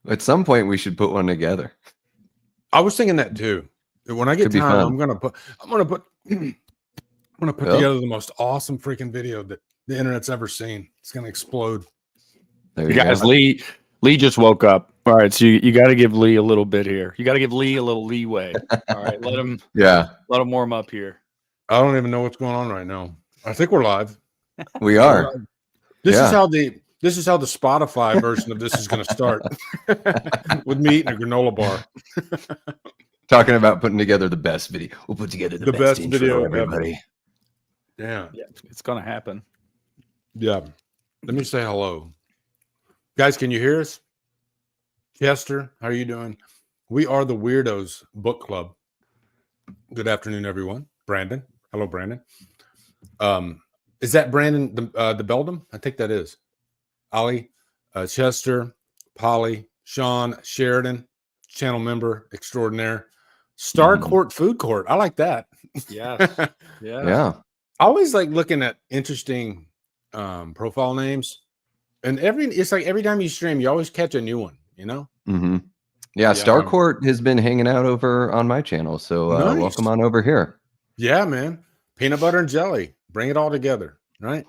At some point, we should put one together. I was thinking that too. When I get Could be time, fun. I'm gonna put together the most awesome freaking video that the internet's ever seen. It's gonna explode. There You you guys, go. Lee just woke up. All right, so you got to give Lee a little bit here. You got to give Lee a little leeway. All right, let him warm up here. I don't even know what's going on right now. I think we're live. We are. This is how the Spotify version of this is going to start with me eating a granola bar. Talking about putting together the best video. We'll put together the best intro, video, everybody. Yeah, it's going to happen. Yeah. Let me say hello. Guys, can you hear us? Chester, how are you doing? We are the Weirdos Book Club. Good afternoon, everyone. Brandon. Hello, Brandon. Is that Brandon the Beldam? I think that is. Ollie, Chester, Polly, Sean, Sheridan, channel member extraordinaire. Star Court Food Court. I like that. Yes. Yeah. I always like looking at interesting profile names. And it's like every time you stream, you always catch a new one, you know? Mm-hmm. Yeah, Star Court has been hanging out over on my channel, so nice. Welcome on over here. Yeah, man. Peanut butter and jelly. Bring it all together, right?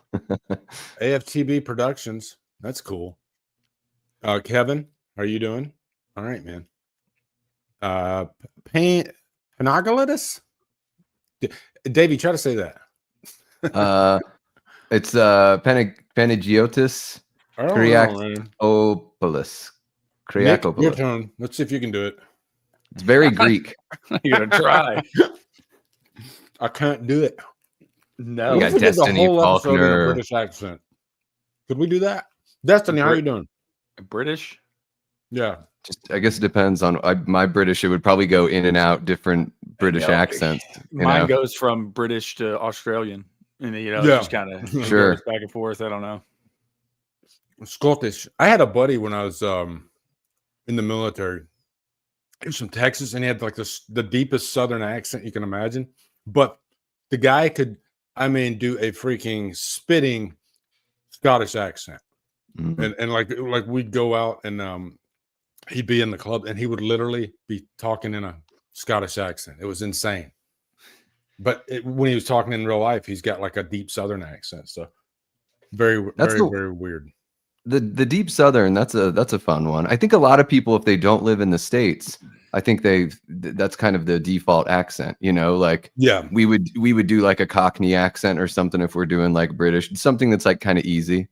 AFTB Productions. That's cool. Kevin, how are you doing? All right, man. Panagolitis? Davey, try to say that. It's Panagiotis Kriakopoulos. Nick, your turn. Let's see if you can do it. It's very Greek. You're gonna try. I can't do it. No, you got Destiny Faulkner. British accent. Could we do that? Destiny, how are you doing? British? Yeah. I guess it depends on my British. It would probably go in and out different British accents. Mine goes from British to Australian, and just kind of sure goes back and forth. I don't know. Scottish. I had a buddy when I was in the military. He was from Texas, and he had like the deepest Southern accent you can imagine. But the guy could, do a freaking spitting Scottish accent, and like we'd go out and he'd be in the club, and he would literally be talking in a Scottish accent. It was insane. But when he was talking in real life, he's got like a deep Southern accent. So very weird. The deep Southern, that's a fun one. I think a lot of people, if they don't live in the States, I think that's kind of the default accent, like we would do like a Cockney accent or something if we're doing like British, something that's like kind of easy,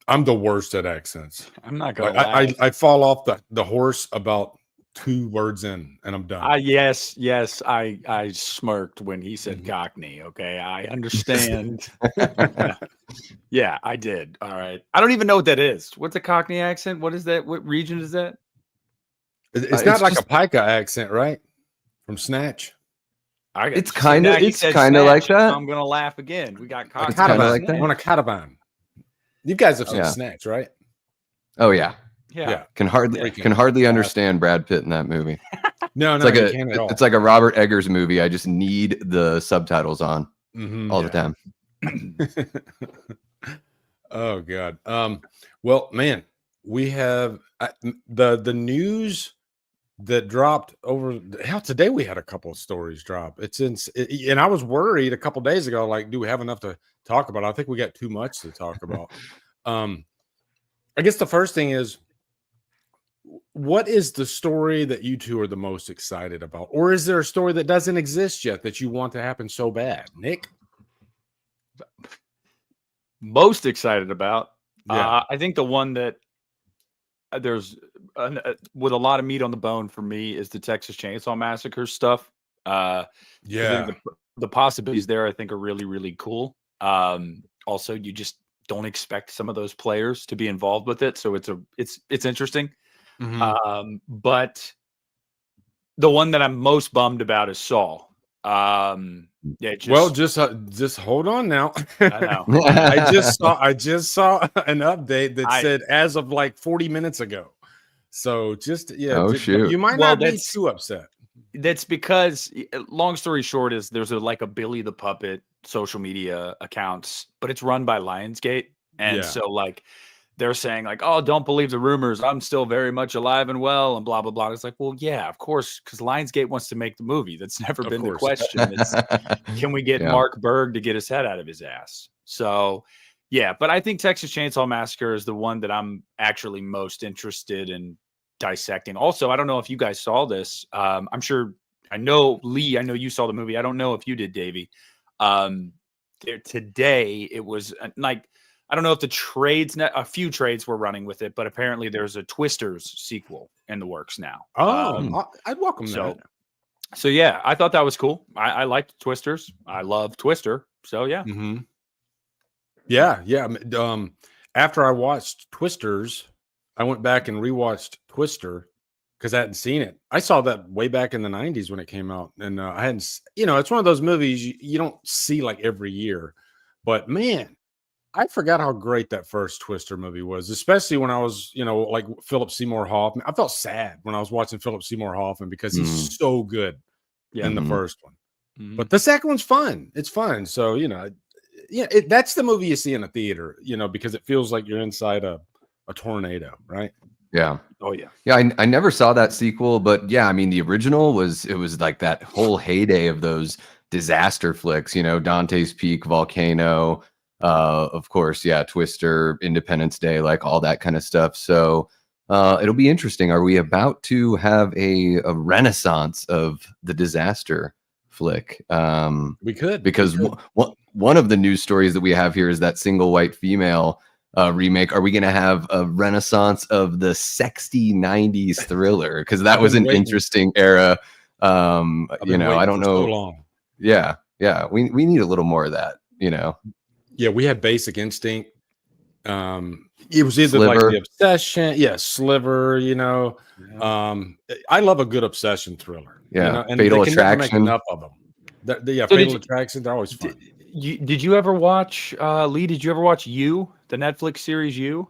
I'm the worst at accents. I'm not gonna lie. I fall off the horse about 2 words in, and I'm done. Yes, I smirked when he said Cockney. Okay, I understand. Yeah, I did. All right. I don't even know what that is. What's a Cockney accent? What is that? What region is that? It's not like a Pica accent, right? From Snatch. It's kind of like that. I'm gonna laugh again. We got Cockney. Like that. On a caravan. You guys have seen Snatch, right? Oh yeah. Yeah. Can hardly understand Brad Pitt in that movie. No, it's like a Robert Eggers movie. I just need the subtitles on all the time. Oh God. Well, man, we have the news that dropped over today. We had a couple of stories drop. And I was worried a couple of days ago, like, do we have enough to talk about? I think we got too much to talk about. I guess the first thing is, what is the story that you two are the most excited about? Or is there a story that doesn't exist yet that you want to happen so bad? Nick? Most excited about? Yeah. I think the one that there's with a lot of meat on the bone for me is the Texas Chainsaw Massacre stuff. The possibilities there, I think, are really, really cool. Also, you just don't expect some of those players to be involved with it, so it's interesting. But the one that I'm most bummed about is Saul. Just hold on now. I know. I just saw an update that said as of like 40 minutes ago. So shoot. You might not be too upset. That's because, long story short, is there's a Billy the Puppet social media accounts, but it's run by Lionsgate, and so like they're saying like, oh, don't believe the rumors. I'm still very much alive and well and blah, blah, blah. It's like, well, yeah, of course, because Lionsgate wants to make the movie. That's never been the question. It's, can we get Mark Berg to get his head out of his ass? So, yeah, but I think Texas Chainsaw Massacre is the one that I'm actually most interested in dissecting. Also, I don't know if you guys saw this. I'm sure, I know, Lee, I know you saw the movie. I don't know if you did, Davey. Today, it was like, I don't know if the trades, a few trades were running with it, but apparently there's a Twisters sequel in the works now. Oh, I'd welcome that. So yeah, I thought that was cool. I liked Twisters. I love Twister. So yeah. Mm-hmm. Yeah. After I watched Twisters, I went back and rewatched Twister because I hadn't seen it. I saw that way back in the 90s when it came out. And I hadn't, it's one of those movies you don't see like every year. But man, I forgot how great that first Twister movie was, especially when I was, like Philip Seymour Hoffman. I felt sad when I was watching Philip Seymour Hoffman because he's so good in the first one. Mm-hmm. But the second one's fun. It's fun. So, that's the movie you see in a theater, because it feels like you're inside a tornado, right? Yeah. Oh, yeah. Yeah, I never saw that sequel, but yeah, I mean, the original was like that whole heyday of those disaster flicks, Dante's Peak, Volcano, of course, yeah, Twister, Independence Day, like all that kind of stuff. So it'll be interesting. Are we about to have a renaissance of the disaster flick? We could, because one of the news stories that we have here is that Single White Female remake. Are we going to have a renaissance of the sexy 90s thriller? Because that was an interesting era. I don't know. So long. Yeah. We need a little more of that, Yeah, we had Basic Instinct. It was either Sliver. like The Obsession, Sliver. I love a good obsession thriller. Yeah, and Fatal they can never make Attraction. enough of them. Fatal Attraction. They're always fun. Did you ever watch Lee? Did you ever watch You, the Netflix series You?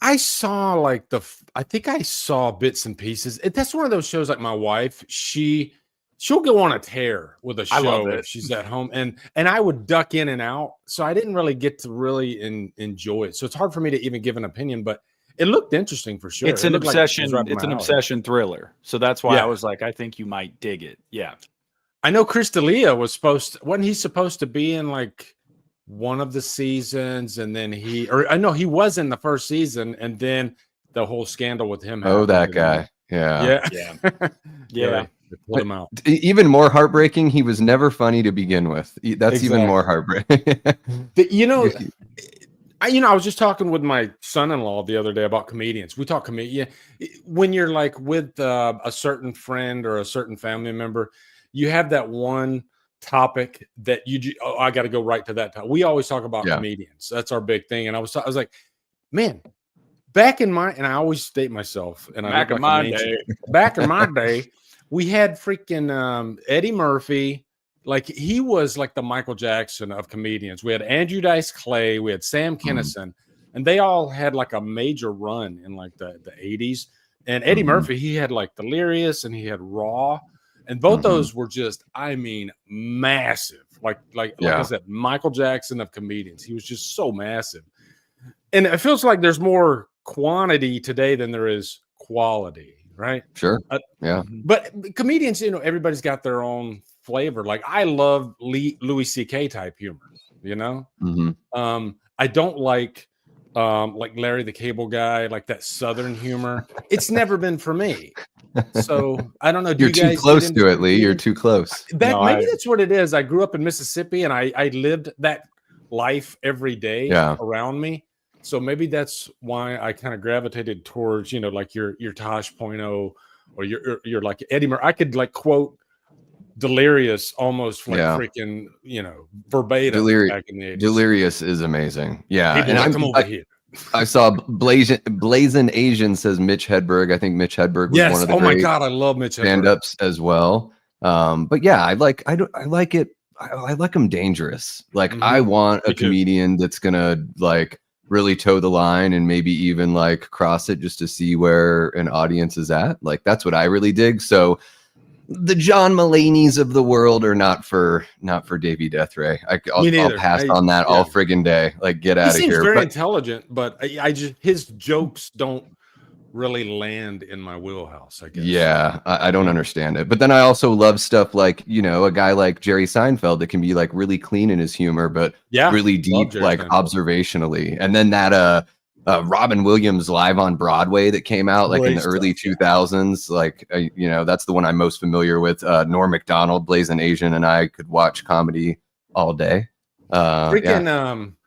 I saw I think I saw bits and pieces. That's one of those shows like my wife. She'll go on a tear with a show if she's at home, and I would duck in and out, so I didn't really get to really enjoy it. So it's hard for me to even give an opinion, but it looked interesting for sure. It's an obsession. It's an obsession thriller, so that's why I was like, I think you might dig it. Yeah, I know Chris D'Elia wasn't he supposed to be in like one of the seasons, and then I know he was in the first season, and then the whole scandal with him. Oh, that guy. Yeah. Pulled him out. Even more heartbreaking, he was never funny to begin with. That's even more heartbreaking. I was just talking with my son-in-law the other day about comedians. We talk comedian when you're like with a certain friend or a certain family member, you have that one topic that I got to go right to that topic. We always talk about comedians. That's our big thing. And I was like, man, back in my, and I always state myself, and back in my day, we had freaking Eddie Murphy. Like he was like the Michael Jackson of comedians. We had Andrew Dice Clay, we had Sam Kinison, and they all had like a major run in like the 80s. And Eddie Murphy, he had like Delirious and he had Raw. And both those were just, I mean, massive. Like I said, Michael Jackson of comedians. He was just so massive. And it feels like there's more quantity today than there is quality. Right. Sure. Yeah. But comedians, everybody's got their own flavor. Like I love Louis C.K. type humor, I don't like Larry the Cable Guy, like that Southern humor. It's never been for me. So I don't know. You're too close to it, Lee. You're too close. Maybe that's what it is. I grew up in Mississippi and I lived that life every day around me. So maybe that's why I kind of gravitated towards, like your Tosh Point or your like Eddie Murphy. I could like quote Delirious almost like freaking, verbatim back in the 80s. Delirious is amazing. Yeah. People come over here. I saw Blazing Asian says Mitch Hedberg. I think Mitch Hedberg was one of the great I love Mitch Hedberg stand-ups as well. But yeah, I like it. I like them dangerous. Like I want a comedian that's gonna like really toe the line and maybe even like cross it just to see where an audience is at. Like that's what I really dig. So the John Mulaney's of the world are not for Davey Death Ray. I'll pass on that all friggin' day. Like, get out of here. He seems very intelligent, but I just his jokes don't really land in my wheelhouse, I guess. Yeah, I don't understand it. But then I also love stuff like, you know, a guy like Jerry Seinfeld that can be like really clean in his humor, but really deep, like observationally. And then that Robin Williams Live on Broadway that came out like in the early 2000s. Like, you know, that's the one I'm most familiar with. Norm Macdonald plays an Asian, and I could watch comedy all day.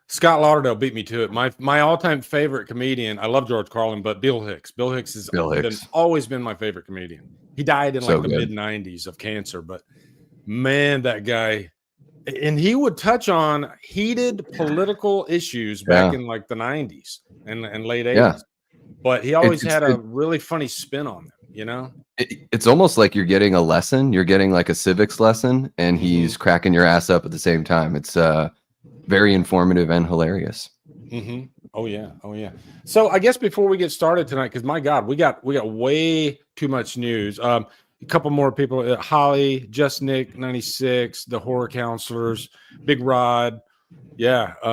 Scott Lauderdale beat me to it. My all-time favorite comedian, I love George Carlin, but Bill Hicks. Bill Hicks has always been my favorite comedian. He died in like the mid-90s of cancer, but man, that guy, and he would touch on heated political issues back in like the 90s and late 80s. But he always had a really funny spin on them, you know? It's almost like you're getting a lesson. You're getting like a civics lesson, and he's cracking your ass up at the same time. It's very informative and hilarious. Oh yeah. So I guess before we get started tonight, because my God, we got way too much news. A couple more people: Holly, Just Nick, 96, the Horror Counselors, Big Rod, Jit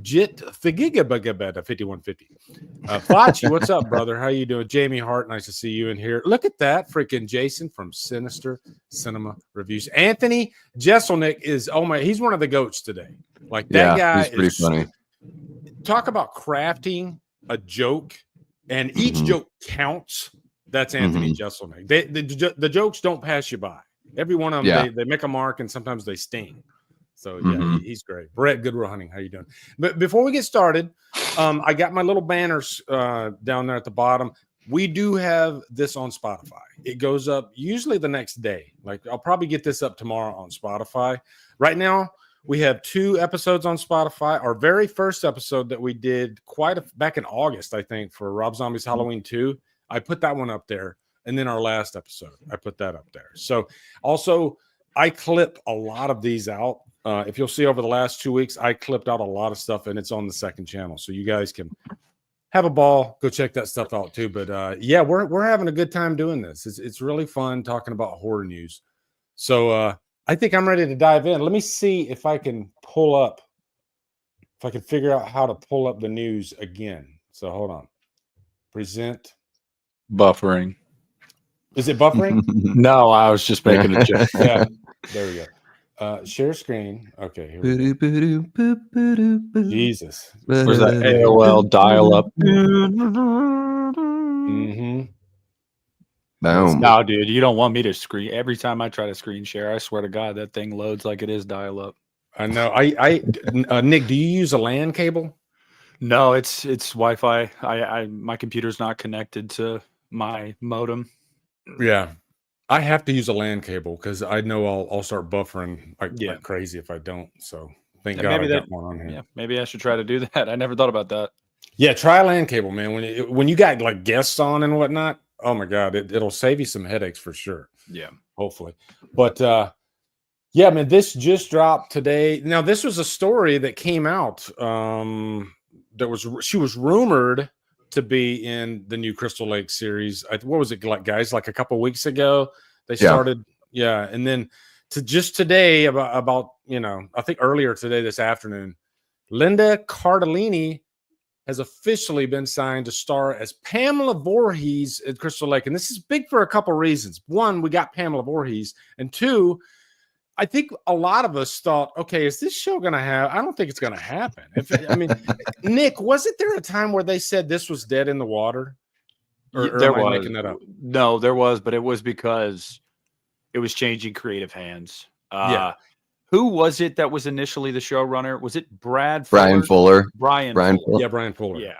Thigigabagabeta 5150. Flachi, what's up, brother? How you doing? Jamie Hart, nice to see you in here. Look at that, freaking Jason from Sinister Cinema Reviews. Anthony Jeselnik is he's one of the goats today. Like that guy he's pretty funny. Talk about crafting a joke, and each joke counts. That's Anthony Jeselnik. The jokes don't pass you by. Every one of them, they make a mark, and sometimes they sting. So he's great. Brett Goodwill Hunting, how you doing? But before we get started, I got my little banners down there at the bottom. We do have this on Spotify. It goes up usually the next day. Like I'll probably get this up tomorrow on Spotify. Right now, we have 2 episodes on Spotify. Our very first episode that we did back in August, I think, for Rob Zombie's Halloween 2. I put that one up there. And then our last episode, I put that up there. So also, I clip a lot of these out. If you'll see over the last 2 weeks, I clipped out a lot of stuff, and it's on the second channel. So you guys can have a ball. Go check that stuff out too. But we're having a good time doing this. It's really fun talking about horror news. So I think I'm ready to dive in. Let me see if I can figure out how to pull up the news again. So hold on. Present. Buffering. Is it buffering? No, I was just making a joke. Yeah, there we go. Share screen. Okay, here we go. Jesus. Where's that AOL dial-up? Boom. No, dude, you don't want me to screen. Every time I try to screen share, I swear to God, that thing loads like it is dial-up. I know. Nick, do you use a LAN cable? No, it's Wi-Fi. My computer's not connected to my modem. Yeah, I have to use a LAN cable because I know I'll start buffering like crazy if I don't. So thank God I got one on here. Yeah, maybe I should try to do that. I never thought about that. Yeah, try a LAN cable, man. When you got like guests on and whatnot, oh my God, it'll save you some headaches for sure. Yeah, hopefully. But yeah, man, this just dropped today. Now, this was a story that came out. She was rumored to be in the new Crystal Lake series. What was it like, guys? Like a couple weeks ago, they started. Yeah, and then to just today, about I think earlier today, this afternoon, Linda Cardellini has officially been signed to star as Pamela Voorhees at Crystal Lake, and this is big for a couple reasons. One, we got Pamela Voorhees, and two, I think a lot of us thought, okay, is this show going to have? I don't think it's going to happen. Nick, wasn't there a time where they said this was dead in the water? Or am I making that up? No, there was, but it was because it was changing creative hands. Who was it that was initially the showrunner? Was it Brian Fuller. Yeah, Brian Fuller. Yeah,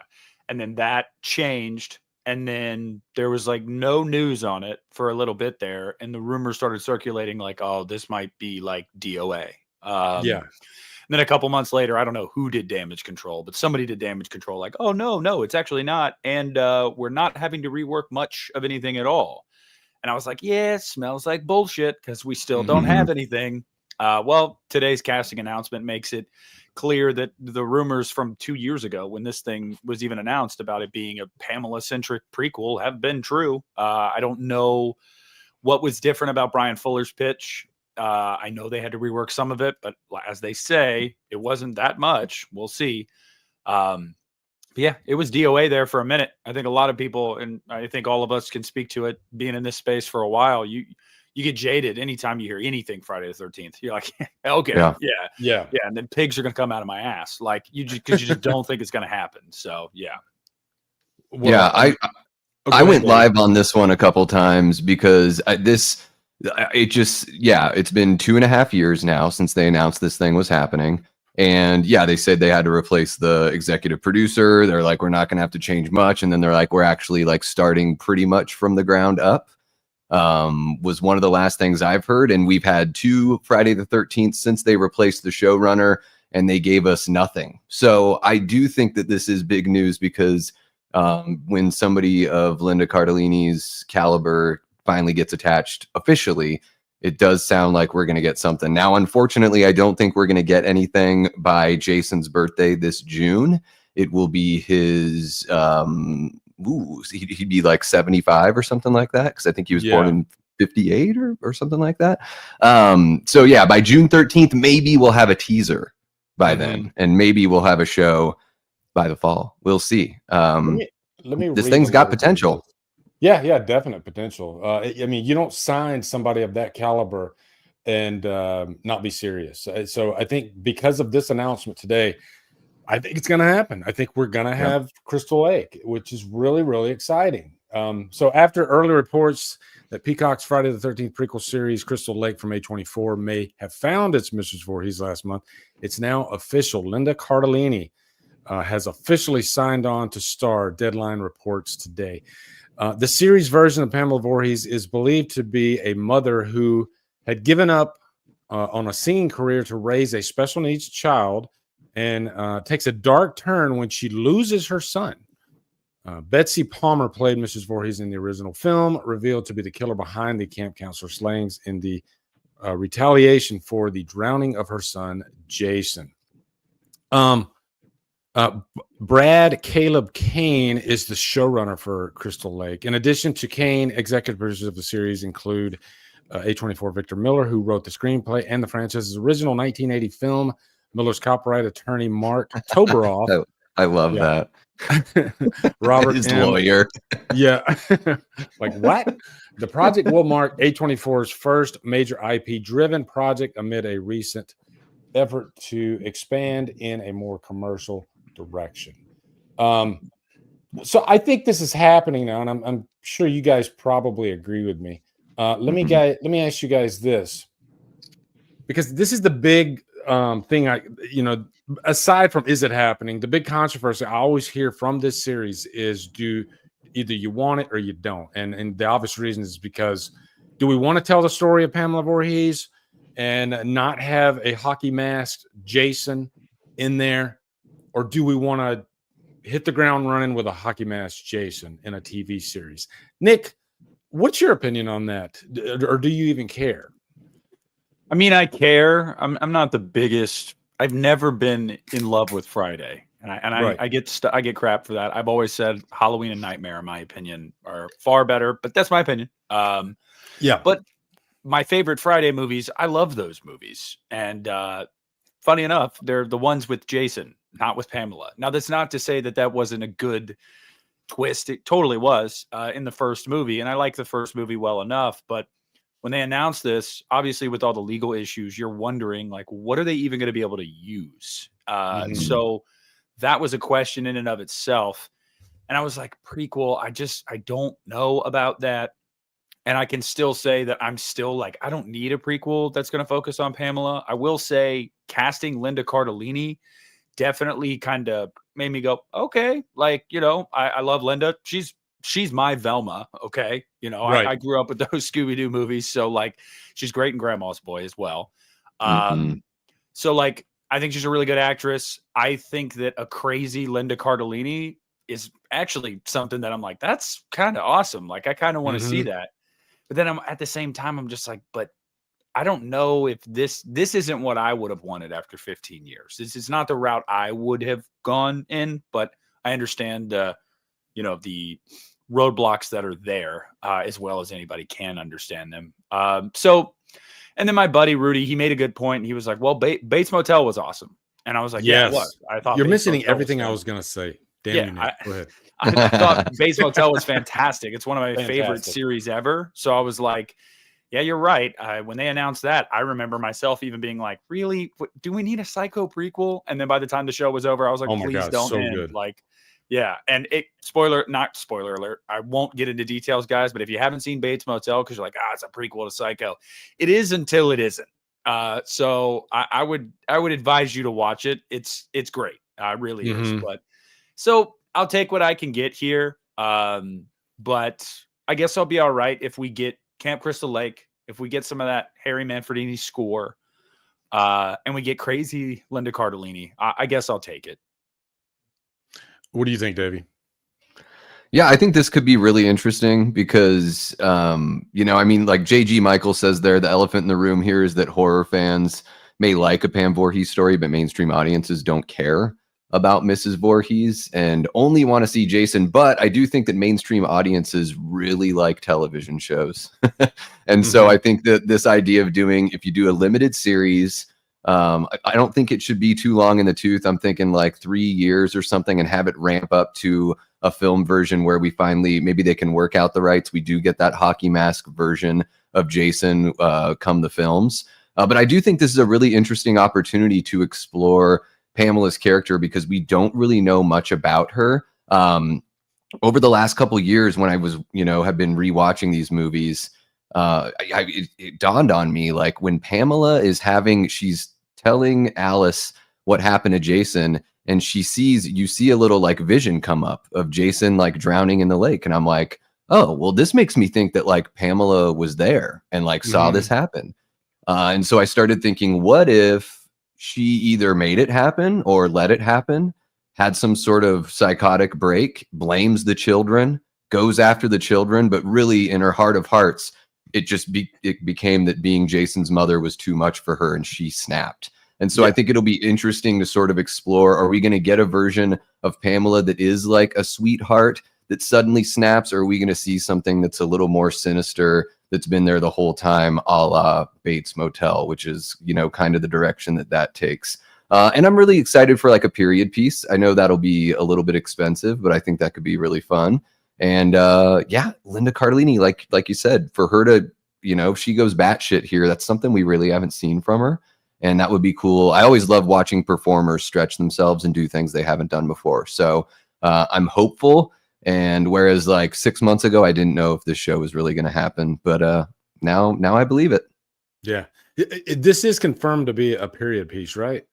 and then that changed. And then there was like no news on it for a little bit there. And the rumors started circulating like, oh, this might be like DOA. And then a couple months later, I don't know who did Damage Control, but somebody did Damage Control. Like, oh, no, it's actually not. And we're not having to rework much of anything at all. And I was like, yeah, it smells like bullshit because we still don't have anything. Well, today's casting announcement makes it clear that the rumors from 2 years ago, when this thing was even announced about it being a Pamela-centric prequel, have been true. I don't know What was different about Brian Fuller's pitch? I know they had to rework some of it, but as they say, it wasn't that much. We'll see. Yeah, it was DOA there for a minute. I think a lot of people, and I think all of us can speak to it, being in this space for a while, you get jaded anytime you hear anything Friday the 13th. You're like, okay, yeah. And then pigs are going to come out of my ass. Like because you just don't think it's going to happen. So, yeah. Well, yeah, I went live on this one a couple times because it's been 2.5 years now since they announced this thing was happening. And yeah, they said they had to replace the executive producer. They're like, we're not going to have to change much. And then they're like, we're actually like starting pretty much from the ground up. Was one of the last things I've heard. And we've had 2 Friday the 13th since they replaced the showrunner, and they gave us nothing. So I do think that this is big news because when somebody of Linda Cardellini's caliber finally gets attached officially, it does sound like we're going to get something. Now, unfortunately, I don't think we're going to get anything by Jason's birthday this June. It will be his, he'd be like 75 or something like that, because I think he was born in 58 or something like that. So yeah, by June 13th, maybe we'll have a teaser by then, and maybe we'll have a show by the fall. We'll see. Let me this thing's got potential. Yeah, definite potential. I mean, you don't sign somebody of that caliber and not be serious. So I think because of this announcement today, I think it's going to happen. I think we're going to have Crystal Lake, which is really, really exciting. So after early reports that Peacock's Friday the 13th prequel series, Crystal Lake from A24, may have found its Mrs. Voorhees last month, it's now official. Linda Cardellini has officially signed on to star, Deadline reports today. The series version of Pamela Voorhees is believed to be a mother who had given up on a singing career to raise a special needs child, and takes a dark turn when she loses her son. Betsy Palmer played Mrs. Voorhees in the original film, revealed to be the killer behind the camp counselor slayings in the retaliation for the drowning of her son, Jason. Brad Caleb Kane is the showrunner for Crystal Lake. In addition to Kane, executive producers of the series include A24 Victor Miller, who wrote the screenplay and the franchise's original 1980 film. Miller's copyright attorney, Mark Toberoff. I love that. Robert his lawyer. Like what? The project will mark A24's first major IP-driven project amid a recent effort to expand in a more commercial direction. So I think this is happening now, and I'm sure you guys probably agree with me. Let me ask you guys this, because this is the big thing. Aside from is it happening, the big controversy I always hear from this series is either you want it or you don't, and the obvious reason is because do we want to tell the story of Pamela Voorhees and not have a hockey masked Jason in there, or do we want to hit the ground running with a hockey masked Jason in a TV series? Nick, what's your opinion on that, or do you even care? I mean, I care. I'm not the biggest. I've never been in love with Friday, and I get crap for that. I've always said Halloween and Nightmare, in my opinion, are far better, but that's my opinion. But my favorite Friday movies, I love those movies, and funny enough, they're the ones with Jason, not with Pamela. Now, that's not to say that wasn't a good twist. It totally was in the first movie, and I like the first movie well enough, but when they announced this, obviously with all the legal issues, you're wondering, like, what are they even going to be able to use? So that was a question in and of itself. And I was like, prequel, I don't know about that. And I can still say that I'm still like, I don't need a prequel that's going to focus on Pamela. I will say casting Linda Cardellini definitely kind of made me go, okay, like, I love Linda. She's my Velma. Okay. Right. I grew up with those Scooby-Doo movies. So like, she's great in Grandma's Boy as well. So like, I think she's a really good actress. I think that a crazy Linda Cardellini is actually something that I'm like, that's kind of awesome. Like, I kind of want to see that. But then at the same time, I'm just like, but I don't know if this isn't what I would have wanted after 15 years. This is not the route I would have gone in, but I understand the roadblocks that are there, as well as anybody can understand them. And then my buddy Rudy, he made a good point. He was like, well, Bates Motel was awesome. And I was like, yeah, it was. I thought you're missing everything I was going to say. Damn you, go ahead. I thought Bates Motel was fantastic. It's one of my favorite series ever. So I was like, yeah, you're right. When they announced that, I remember myself even being like, really? Do we need a Psycho prequel? And then by the time the show was over, I was like, please don't so end. Good. Like, yeah. And not spoiler alert. I won't get into details, guys, but if you haven't seen Bates Motel, because you're like, it's a prequel to Psycho, it is until it isn't. So I would advise you to watch it. It's great. It really is. But so I'll take what I can get here. But I guess I'll be all right if we get Camp Crystal Lake, if we get some of that Harry Manfredini score, and we get crazy Linda Cardellini. I guess I'll take it. What do you think, Davey? Yeah, I think this could be really interesting because, like JG Michael says there, the elephant in the room here is that horror fans may like a Pam Voorhees story, but mainstream audiences don't care about Mrs. Voorhees and only want to see Jason. But I do think that mainstream audiences really like television shows. And so I think that this idea of if you do a limited series, I don't think it should be too long in the tooth. I'm thinking like 3 years or something and have it ramp up to a film version where we finally, maybe they can work out the rights. We do get that hockey mask version of Jason come the films. But I do think this is a really interesting opportunity to explore Pamela's character because we don't really know much about her. Over the last couple of years when I was, have been rewatching these movies, it dawned on me, like when Pamela she's telling Alice what happened to Jason, and you see a little like vision come up of Jason like drowning in the lake. And I'm like, oh, well, this makes me think that like Pamela was there and like saw this happen. And so I started thinking, what if she either made it happen or let it happen, had some sort of psychotic break, blames the children, goes after the children, but really in her heart of hearts, it became that being Jason's mother was too much for her and she snapped. And so I think it'll be interesting to sort of explore, are we going to get a version of Pamela that is like a sweetheart that suddenly snaps, or are we going to see something that's a little more sinister that's been there the whole time, a la Bates Motel, which is, kind of the direction that takes. And I'm really excited for like a period piece. I know that'll be a little bit expensive, but I think that could be really fun. And Linda Cardellini, like you said, for her to, if she goes batshit here, that's something we really haven't seen from her. And that would be cool. I always love watching performers stretch themselves and do things they haven't done before. So I'm hopeful. And whereas like 6 months ago, I didn't know if this show was really going to happen, but now I believe it. Yeah. This is confirmed to be a period piece, right?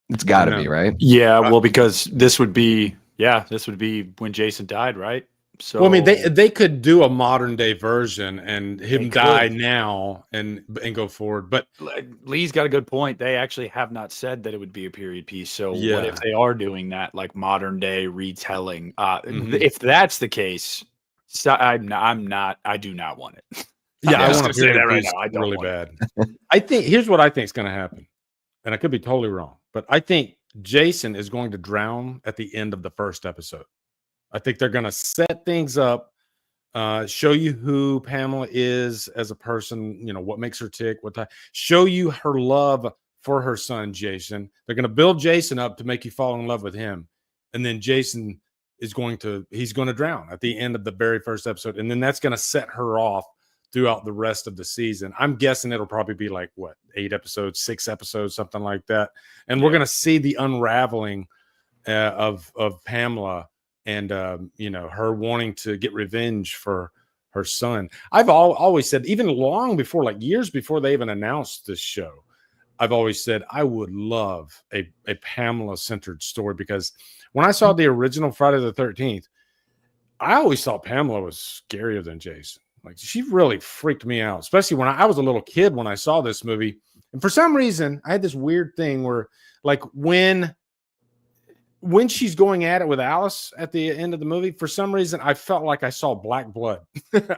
It's got to be, right? Yeah, well, because this would be when Jason died, right? So, well, I mean, they could do a modern day version and him die now and go forward. But Lee's got a good point. They actually have not said that it would be a period piece. So what if they are doing that, like modern day retelling? If that's the case, I do not want it. Yeah, I want to say that right now. I don't really bad. I think here's what I think is going to happen, and I could be totally wrong, but I think Jason is going to drown at the end of the first episode. I think they're going to set things up, show you who Pamela is as a person, what makes her tick, show you her love for her son, Jason. They're going to build Jason up to make you fall in love with him. And then Jason he's going to drown at the end of the very first episode. And then that's going to set her off throughout the rest of the season. I'm guessing it'll probably be like 8 episodes, 6 episodes, something like that. And we're going to see the unraveling of Pamela and her wanting to get revenge for her son. I've always said, even long before, like years before they even announced this show, I've always said I would love a Pamela centered story, because when I saw the original Friday the 13th, I always thought Pamela was scarier than Jason. Like, she really freaked me out, especially when I was a little kid when I saw this movie. And for some reason, I had this weird thing where, like, when she's going at it with Alice at the end of the movie, for some reason, I felt like I saw black blood.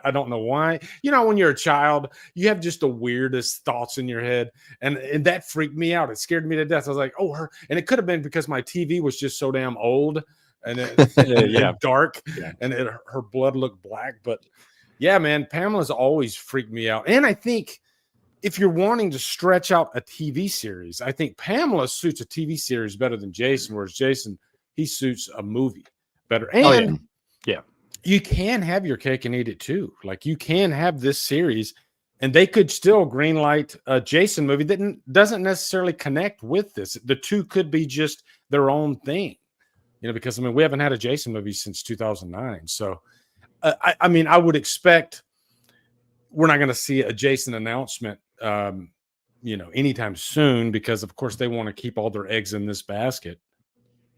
I don't know why. When you're a child, you have just the weirdest thoughts in your head. And that freaked me out. It scared me to death. I was like, oh, her. And it could have been because my TV was just so damn old. and it's dark, and her blood looked black. But yeah, man, Pamela's always freaked me out. And I think if you're wanting to stretch out a TV series, I think Pamela suits a TV series better than Jason, whereas Jason, he suits a movie better. And you can have your cake and eat it too. Like, you can have this series and they could still greenlight a Jason movie that doesn't necessarily connect with this. The two could be just their own thing, you know, because I mean, we haven't had a Jason movie since 2009. So I mean, I would expect we're not going to see a Jason announcement, you know, anytime soon, because of course they want to keep all their eggs in this basket.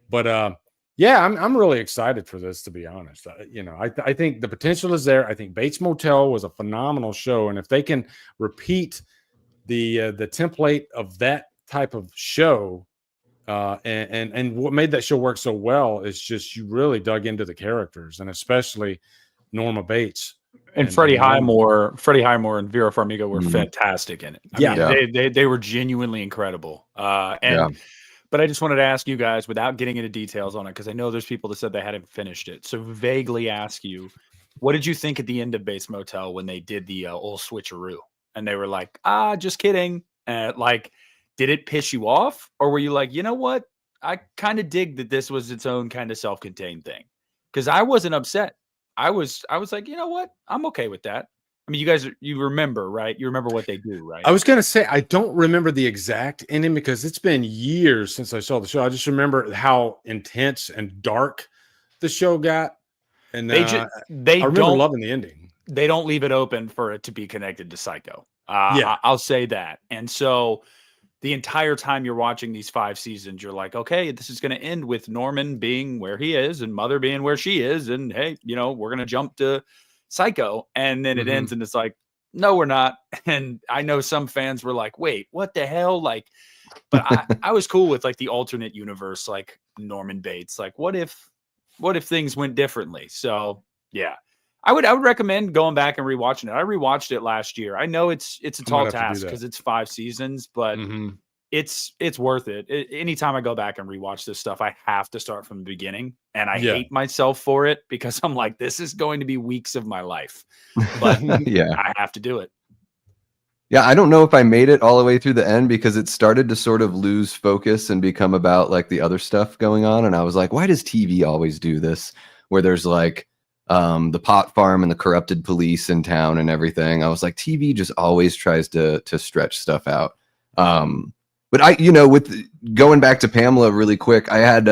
But yeah, I'm really excited for this, to be honest. You know, I think the potential is there. I think Bates Motel was a phenomenal show, and if they can repeat the template of that type of show, and what made that show work so well is just you really dug into the characters, and especially Norma Bates. And Freddie Highmore and Vera Farmiga were fantastic in it. I mean, they were genuinely incredible. But I just wanted to ask you guys, without getting into details on it, because I know there's people that said they hadn't finished it. So vaguely ask you, what did you think at the end of Bates Motel when they did the old switcheroo? And they were like, just kidding. Like, did it piss you off? Or were you like, you know what? I kind of dig that this was its own kind of self-contained thing. Because I wasn't upset. I was like, you know what? I'm okay with that. I mean, you guys, you remember, right? You remember what they do, right? I was going to say, I don't remember the exact ending because it's been years since I saw the show. I just remember how intense and dark the show got. And I remember loving the ending. They don't leave it open for it to be connected to Psycho. I'll say that. And so the entire time you're watching these 5 seasons, you're like, okay, this is going to end with Norman being where he is and Mother being where she is. And hey, you know, we're going to jump to Psycho. And then it ends and it's like, no, we're not. And I know some fans were like, wait, what the hell? Like, but I was cool with like the alternate universe, like Norman Bates. Like, what if things went differently? So yeah, I would recommend going back and rewatching it. I rewatched it last year. I know it's a tall task because it's 5 seasons, but it's worth it. Anytime I go back and rewatch this stuff, I have to start from the beginning, and I hate myself for it because I'm like, this is going to be weeks of my life, but I have to do it. Yeah, I don't know if I made it all the way through the end because it started to sort of lose focus and become about like the other stuff going on, and I was like, why does TV always do this? Where there's like the pot farm and the corrupted police in town and everything. I was like, TV just always tries to stretch stuff out. But I, you know, with going back to Pamela really quick, I had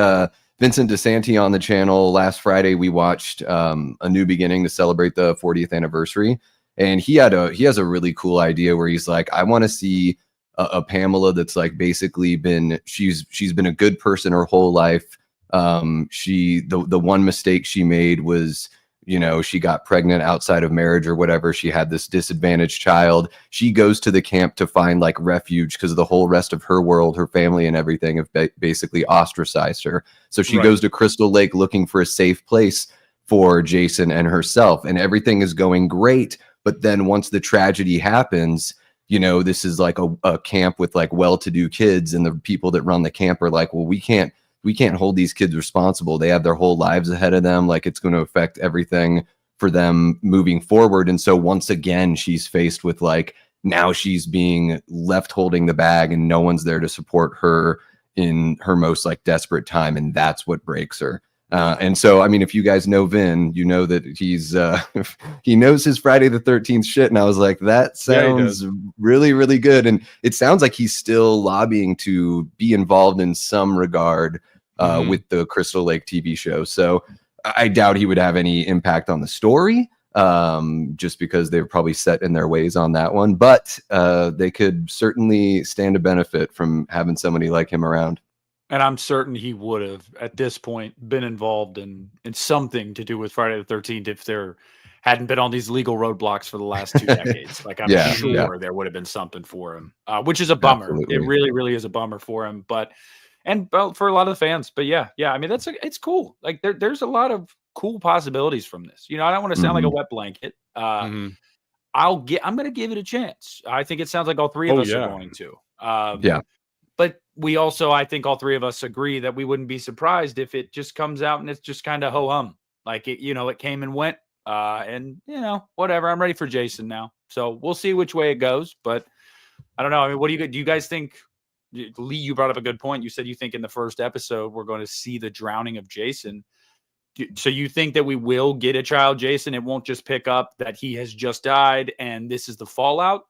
Vincent DeSanti on the channel last Friday. We watched A New Beginning to celebrate the 40th anniversary, and he has a really cool idea where he's like, I want to see a Pamela that's like basically she's been a good person her whole life. The one mistake she made was, you know, she got pregnant outside of marriage or whatever. She had this disadvantaged child. She goes to the camp to find like refuge because the whole rest of her world, her family and everything have basically ostracized her. So she goes to Crystal Lake looking for a safe place for Jason and herself, and everything is going great. But then once the tragedy happens, you know, this is like a camp with like well-to-do kids, and the people that run the camp are like, well, we can't hold these kids responsible. They have their whole lives ahead of them. Like, it's going to affect everything for them moving forward. And so once again, she's faced with like, now she's being left holding the bag and no one's there to support her in her most like desperate time. And that's what breaks her. And so, I mean, if you guys know Vin, you know that he knows his Friday the 13th shit. And I was like, that sounds really, really good. And it sounds like he's still lobbying to be involved in some regard with the Crystal Lake TV show. So I doubt he would have any impact on the story, just because they're probably set in their ways on that one. But they could certainly stand to benefit from having somebody like him around. And I'm certain he would have, at this point, been involved in something to do with Friday the 13th if there hadn't been on these legal roadblocks for the last 2 decades. Like, I'm sure there would have been something for him, which is a bummer. Absolutely. It really, really is a bummer for him. And for a lot of the fans. But yeah, I mean, it's cool. Like, there's a lot of cool possibilities from this. You know, I don't want to sound like a wet blanket. I'm going to give it a chance. I think it sounds like all 3 of us are going to. But we also, I think all three of us agree that we wouldn't be surprised if it just comes out and it's just kind of ho-hum. Like it, it came and went. And whatever. I'm ready for Jason now. So we'll see which way it goes. But I don't know. I mean, what do you guys think? Lee, you brought up a good point. You said you think in the first episode we're going to see the drowning of Jason. So you think that we will get a child Jason? It won't just pick up that he has just died and this is the fallout?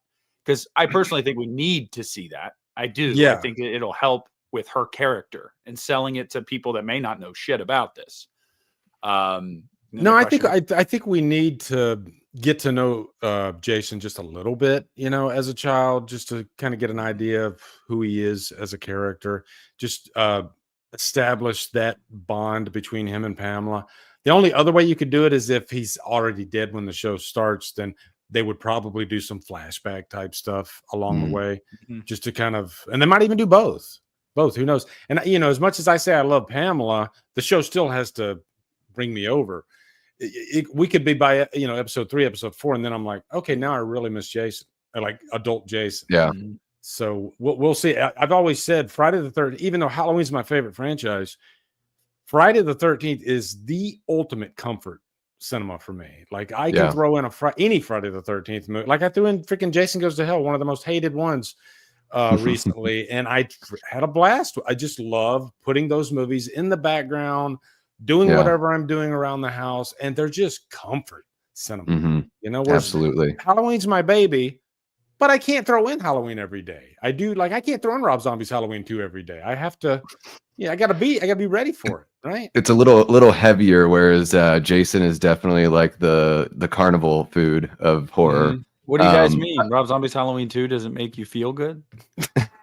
Because I personally think we need to see that. I do. Yeah. I think it'll help with her character and selling it to people that may not know shit about this. No, I think we need to get to know Jason just a little bit, as a child, just to kind of get an idea of who he is as a character. Just establish that bond between him and Pamela. The only other way you could do it is if he's already dead when the show starts, then they would probably do some flashback type stuff along the way, just to kind of, and they might even do both, who knows? And, as much as I say I love Pamela, the show still has to bring me over. We could be by episode 3, episode 4, and then I'm like, okay, now I really miss Jason, like adult Jason. Yeah. So we'll see. I've always said Friday the 13th, even though Halloween's my favorite franchise, Friday the 13th is the ultimate comfort cinema for me. Like I can throw in any Friday the 13th movie. Like I threw in freaking Jason Goes to Hell, one of the most hated ones recently, and I had a blast. I just love putting those movies in the background, doing whatever I'm doing around the house, and they're just comfort cinema. Absolutely. Halloween's my baby, but I can't throw in Halloween every day. I can't throw in Rob Zombie's Halloween 2 every day. I have to, I gotta be ready for it, right? It's a little heavier, whereas Jason is definitely like the carnival food of horror. What do you guys mean? Rob Zombie's Halloween 2 doesn't make you feel good?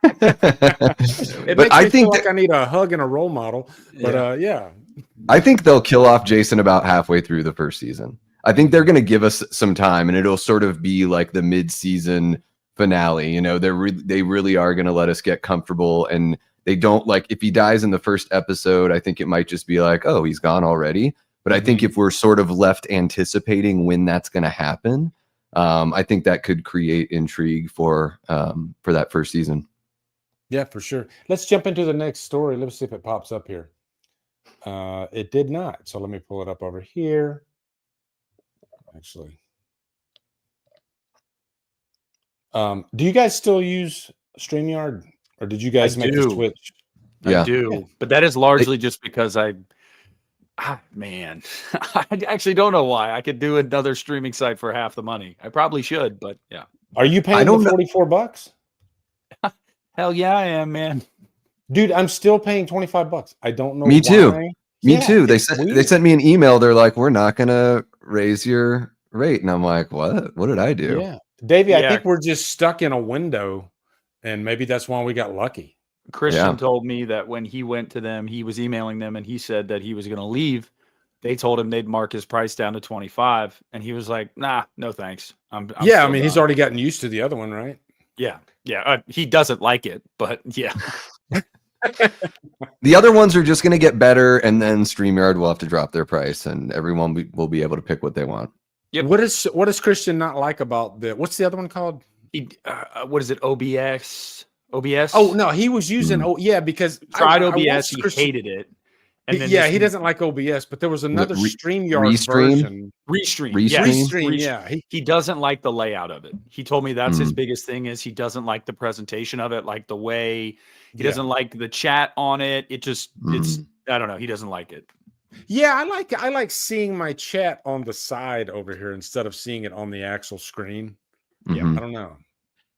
It makes me feel like I need a hug and a role model. But I think they'll kill off Jason about halfway through the first season. I think they're going to give us some time, and it'll sort of be like the mid-season finale. They really are going to let us get comfortable, and they don't like if he dies in the first episode. I think it might just be like, oh, he's gone already. But I think if we're sort of left anticipating when that's going to happen, I think that could create intrigue for that first season. Yeah, for sure. Let's jump into the next story. Let's see if it pops up here. It did not. So let me pull it up over here. Actually, do you guys still use StreamYard, or did you guys make the switch? I do, but that is largely just because I actually don't know why. I could do another streaming site for half the money. I probably should, but yeah. Are you paying the $44? Hell yeah, I am, man. Dude, I'm still paying $25. I don't know. Me too. Me too. They sent me an email. They're like, we're not gonna raise your rate, and I'm like, what did I do? Yeah, Davey, I think we're just stuck in a window, and maybe that's why we got lucky. Christian told me that when he went to them, he was emailing them, and he said that he was going to leave. They told him they'd mark his price down to 25, and he was like, nah, no thanks. I'm I mean, he's already gotten used to the other one, right? Yeah. He doesn't like it, but yeah. The other ones are just going to get better, and then StreamYard will have to drop their price, and everyone will be able to pick what they want. Yep. What does Christian not like about what's the other one called? What is it? OBS? Oh no, he was using because tried OBS. He hated it. And then he doesn't like OBS, but there was another StreamYard version. Restream. Yeah, he doesn't like the layout of it. He told me that's his biggest thing is he doesn't like the presentation of it, like the way he doesn't like the chat on it. It's I don't know. He doesn't like it. Yeah, I like seeing my chat on the side over here instead of seeing it on the actual screen. Yeah, I don't know,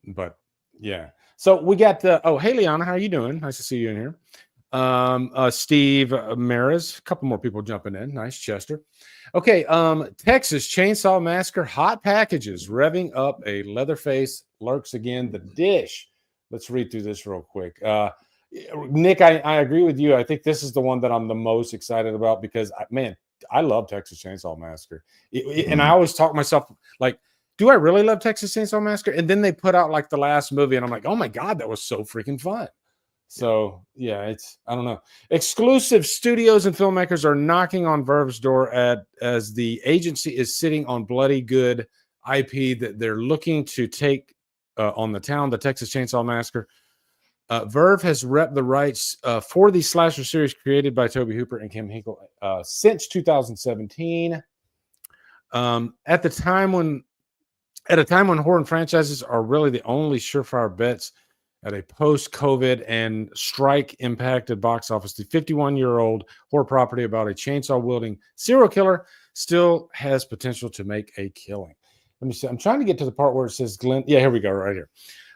but yeah. So we got hey Liana, how are you doing? Nice to see you in here. Steve Maris, a couple more people jumping in. Nice, Chester. Okay, Texas Chainsaw Massacre hot packages revving up. A Leatherface lurks again. The dish. Let's read through this real quick. Nick, I agree with you. I think this is the one that I'm the most excited about because, man, I love Texas Chainsaw Massacre. And I always talk to myself like, do I really love Texas Chainsaw Massacre? And then they put out like the last movie, and I'm like, oh my God, that was so freaking fun. So yeah, I don't know. Exclusive studios and filmmakers are knocking on Verve's door as the agency is sitting on bloody good IP that they're looking to take on the town, the Texas Chainsaw Massacre. Verve has repped the rights for the slasher series created by Tobe Hooper and Kim Hinkle since 2017. At a time when horror franchises are really the only surefire bets at a post-COVID and strike-impacted box office, the 51-year-old horror property about a chainsaw-wielding serial killer still has potential to make a killing. Let me see. I'm trying to get to the part where it says Glenn. Yeah, here we go, right here.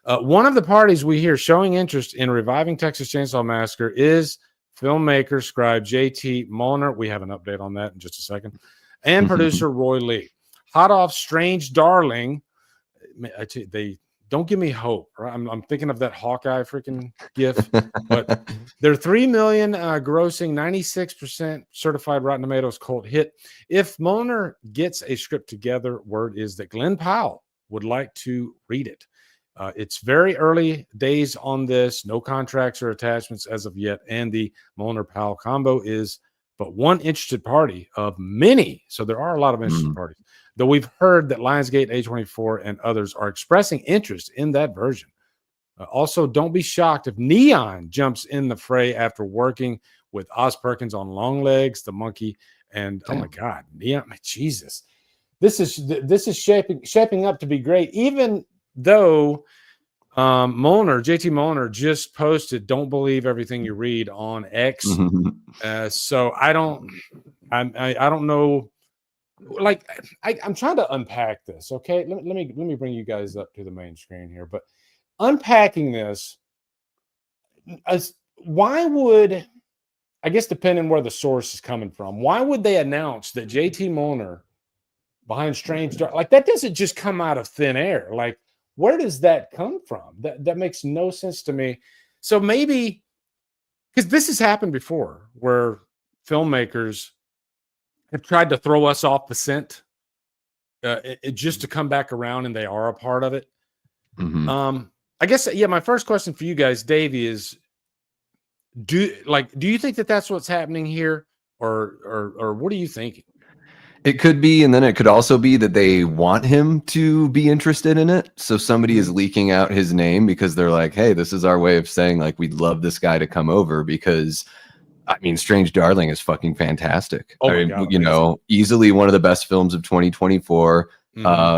One of the parties we hear showing interest in reviving Texas Chainsaw Massacre is filmmaker, scribe J.T. Mulliner. We have an update on that in just a second. And producer Roy Lee. Hot off Strange Darling. They don't give me hope. Right? I'm thinking of that Hawkeye freaking gif. But they're $3 million grossing, 96% certified Rotten Tomatoes cult hit. If Mulliner gets a script together, word is that Glenn Powell would like to read it. It's very early days on this. No contracts or attachments as of yet. And the Mulliner-Powell combo is but one interested party of many. So there are a lot of interested parties. Though we've heard that Lionsgate, A24, and others are expressing interest in that version. Also, don't be shocked if Neon jumps in the fray after working with Oz Perkins on Longlegs, The Monkey, and oh my God, Neon, Jesus. This is shaping up to be great, even though JT Mulliner just posted "Don't believe everything you read" on X. So I don't know. Like I'm trying to unpack this. Okay, let me bring you guys up to the main screen here. But unpacking this, why would, I guess depending where the source is coming from, why would they announce that JT Mulliner behind Strange Dark, like that doesn't just come out of thin air? Like, where does that come from? That makes no sense to me. So maybe, because this has happened before, where filmmakers have tried to throw us off the scent, just to come back around, and they are a part of it. I guess, yeah. My first question for you guys, Davey, is do you think that that's what's happening here, or what are you thinking? It could be, and then it could also be that they want him to be interested in it. So somebody is leaking out his name because they're like, hey, this is our way of saying, like, we'd love this guy to come over, because I mean, Strange Darling is fucking fantastic. Oh I mean, God, you know, easily one of the best films of 2024.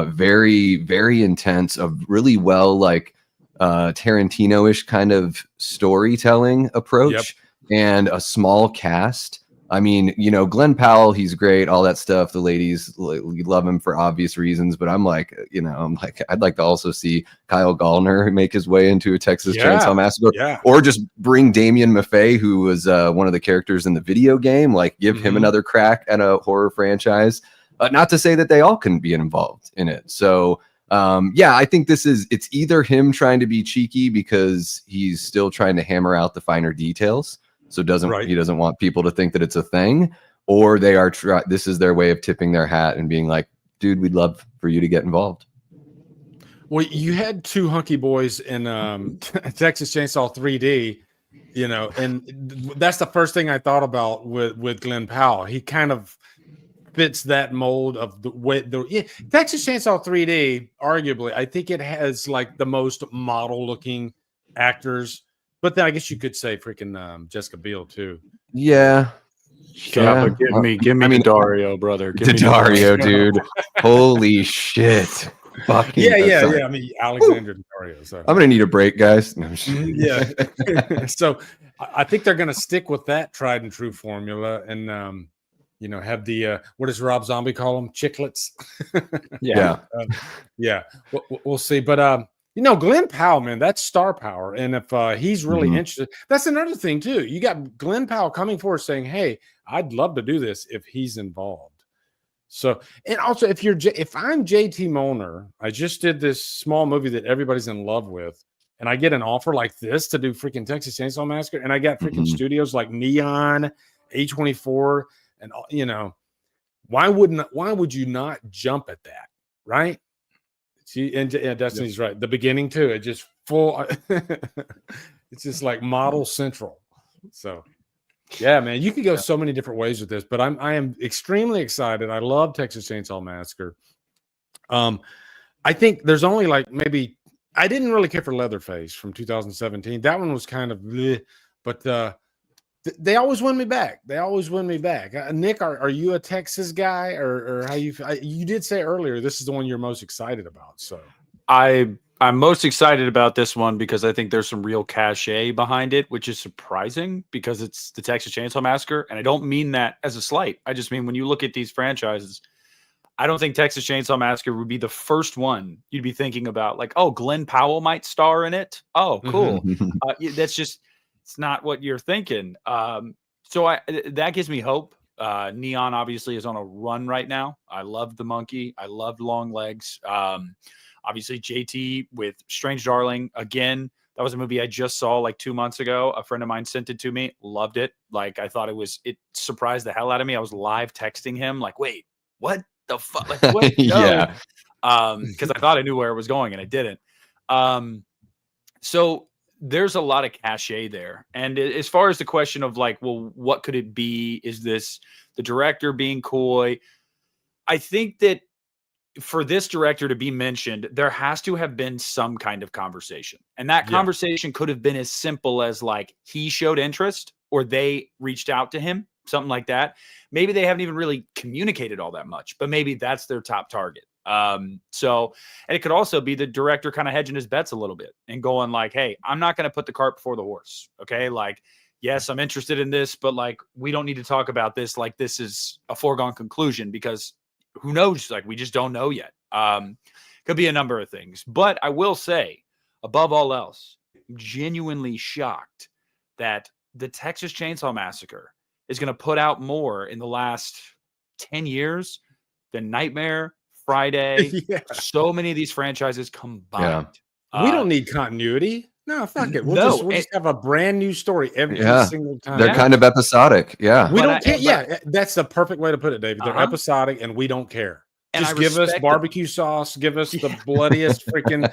Very, very intense, a really well, like, Tarantino-ish kind of storytelling approach, and a small cast. I mean, you know, Glenn Powell, he's great, all that stuff. The ladies love him for obvious reasons, but I'm like, you know, I'd like to also see Kyle Gallner make his way into a Texas Chainsaw Massacre, or just bring Damien Maffei, who was one of the characters in the video game, like give him another crack at a horror franchise. Not to say that they all couldn't be involved in it. So, yeah, I think it's either him trying to be cheeky because he's still trying to hammer out the finer details. So he doesn't want people to think that it's a thing, or they are this is their way of tipping their hat and being like, dude, we'd love for you to get involved. Well, you had two hunky boys in Texas Chainsaw 3D, you know, and that's the first thing I thought about with Glenn Powell. He kind of fits that mold of the way Texas Chainsaw 3D. Arguably, I think it has like the most model looking actors. But then I guess you could say freaking Jessica Biel too. Yeah. But give me Dario, brother. Give me Dario, dude. Holy shit. Fucking yeah. I mean, Alexander Dario. So I'm gonna need a break, guys. No, yeah. So I think they're gonna stick with that tried and true formula, and you know, have the what does Rob Zombie call them? Chiclets. Yeah. We'll see, but you know, Glenn Powell, man, that's star power. And if he's really interested, that's another thing too. You got Glenn Powell coming forward saying, hey, I'd love to do this if he's involved. So, and also if I'm JT Mulliner, I just did this small movie that everybody's in love with, and I get an offer like this to do freaking Texas Chainsaw Massacre, and I got freaking studios like Neon, A24, and you know, why would you not jump at that, right? See, and Destiny's right. The beginning too. It just full. It's just like model central. So, yeah, man, you could go so many different ways with this. But I am extremely excited. I love Texas Chainsaw Massacre. I think there's only like maybe I didn't really care for Leatherface from 2017. That one was kind of bleh, but they always win me back. They always win me back. Nick, are you a Texas guy, or how you did say earlier this is the one you're most excited about? So I'm most excited about this one because I think there's some real cachet behind it, which is surprising because it's the Texas Chainsaw Massacre, and I don't mean that as a slight. I just mean when you look at these franchises, I don't think Texas Chainsaw Massacre would be the first one you'd be thinking about, like, oh, Glenn Powell might star in it. Oh, cool. That's just, it's not what you're thinking. So that gives me hope. Neon obviously is on a run right now. I love the monkey. I loved Long Legs. Obviously JT with Strange Darling. Again, that was a movie I just saw like 2 months ago. A friend of mine sent it to me. Loved it. Like, I thought it surprised the hell out of me. I was live texting him like, wait, what the fuck? Like, what? Yeah. Because I thought I knew where it was going and I didn't. So there's a lot of cachet there. And as far as the question of like, well, what could it be? Is this the director being coy? I think that for this director to be mentioned, there has to have been some kind of conversation. And that conversation could have been as simple as like, he showed interest or they reached out to him, something like that. Maybe they haven't even really communicated all that much, but maybe that's their top target. And it could also be the director kind of hedging his bets a little bit and going like, hey, I'm not going to put the cart before the horse. Okay. Like, yes, I'm interested in this, but like, we don't need to talk about this. Like, this is a foregone conclusion because who knows? Like, we just don't know yet. Could be a number of things, but I will say above all else, I'm genuinely shocked that the Texas Chainsaw Massacre is going to put out more in the last 10 years than Nightmare, Friday. So many of these franchises combined. We don't need continuity. No, fuck it. We'll just have a brand new story every single time. They're kind of episodic. Yeah. We don't care. That's the perfect way to put it, David. They're episodic and we don't care. And just give us barbecue sauce, give us the bloodiest freaking,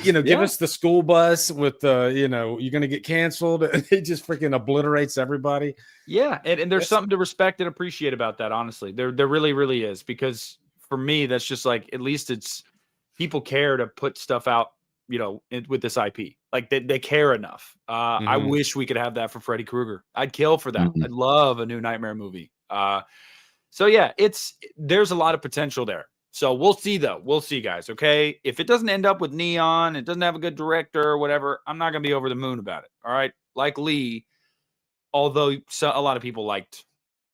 give us the school bus with the, you're going to get canceled. It just freaking obliterates everybody. Yeah. And there's something to respect and appreciate about that. Honestly, there really, really is, because for me, that's just like, at least it's people care to put stuff out, with this IP, like they care enough. I wish we could have that for Freddy Krueger. I'd kill for that. I'd love a new Nightmare movie. So yeah, there's a lot of potential there. So we'll see though. We'll see, guys. Okay. If it doesn't end up with Neon, it doesn't have a good director or whatever, I'm not going to be over the moon about it. All right. Like Lee, although a lot of people liked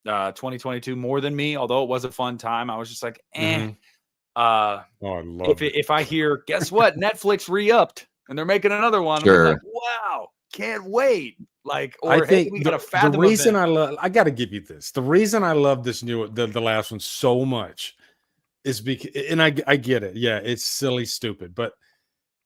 2022 more than me, although it was a fun time, I was just like, I love it. If I hear, guess what? Netflix re-upped and they're making another one. Sure. I'm like, wow, can't wait. Like, or I think we got to fathom the reason I got to give you this. The reason I love this the last one so much is because, and I get it. Yeah, it's silly, stupid, but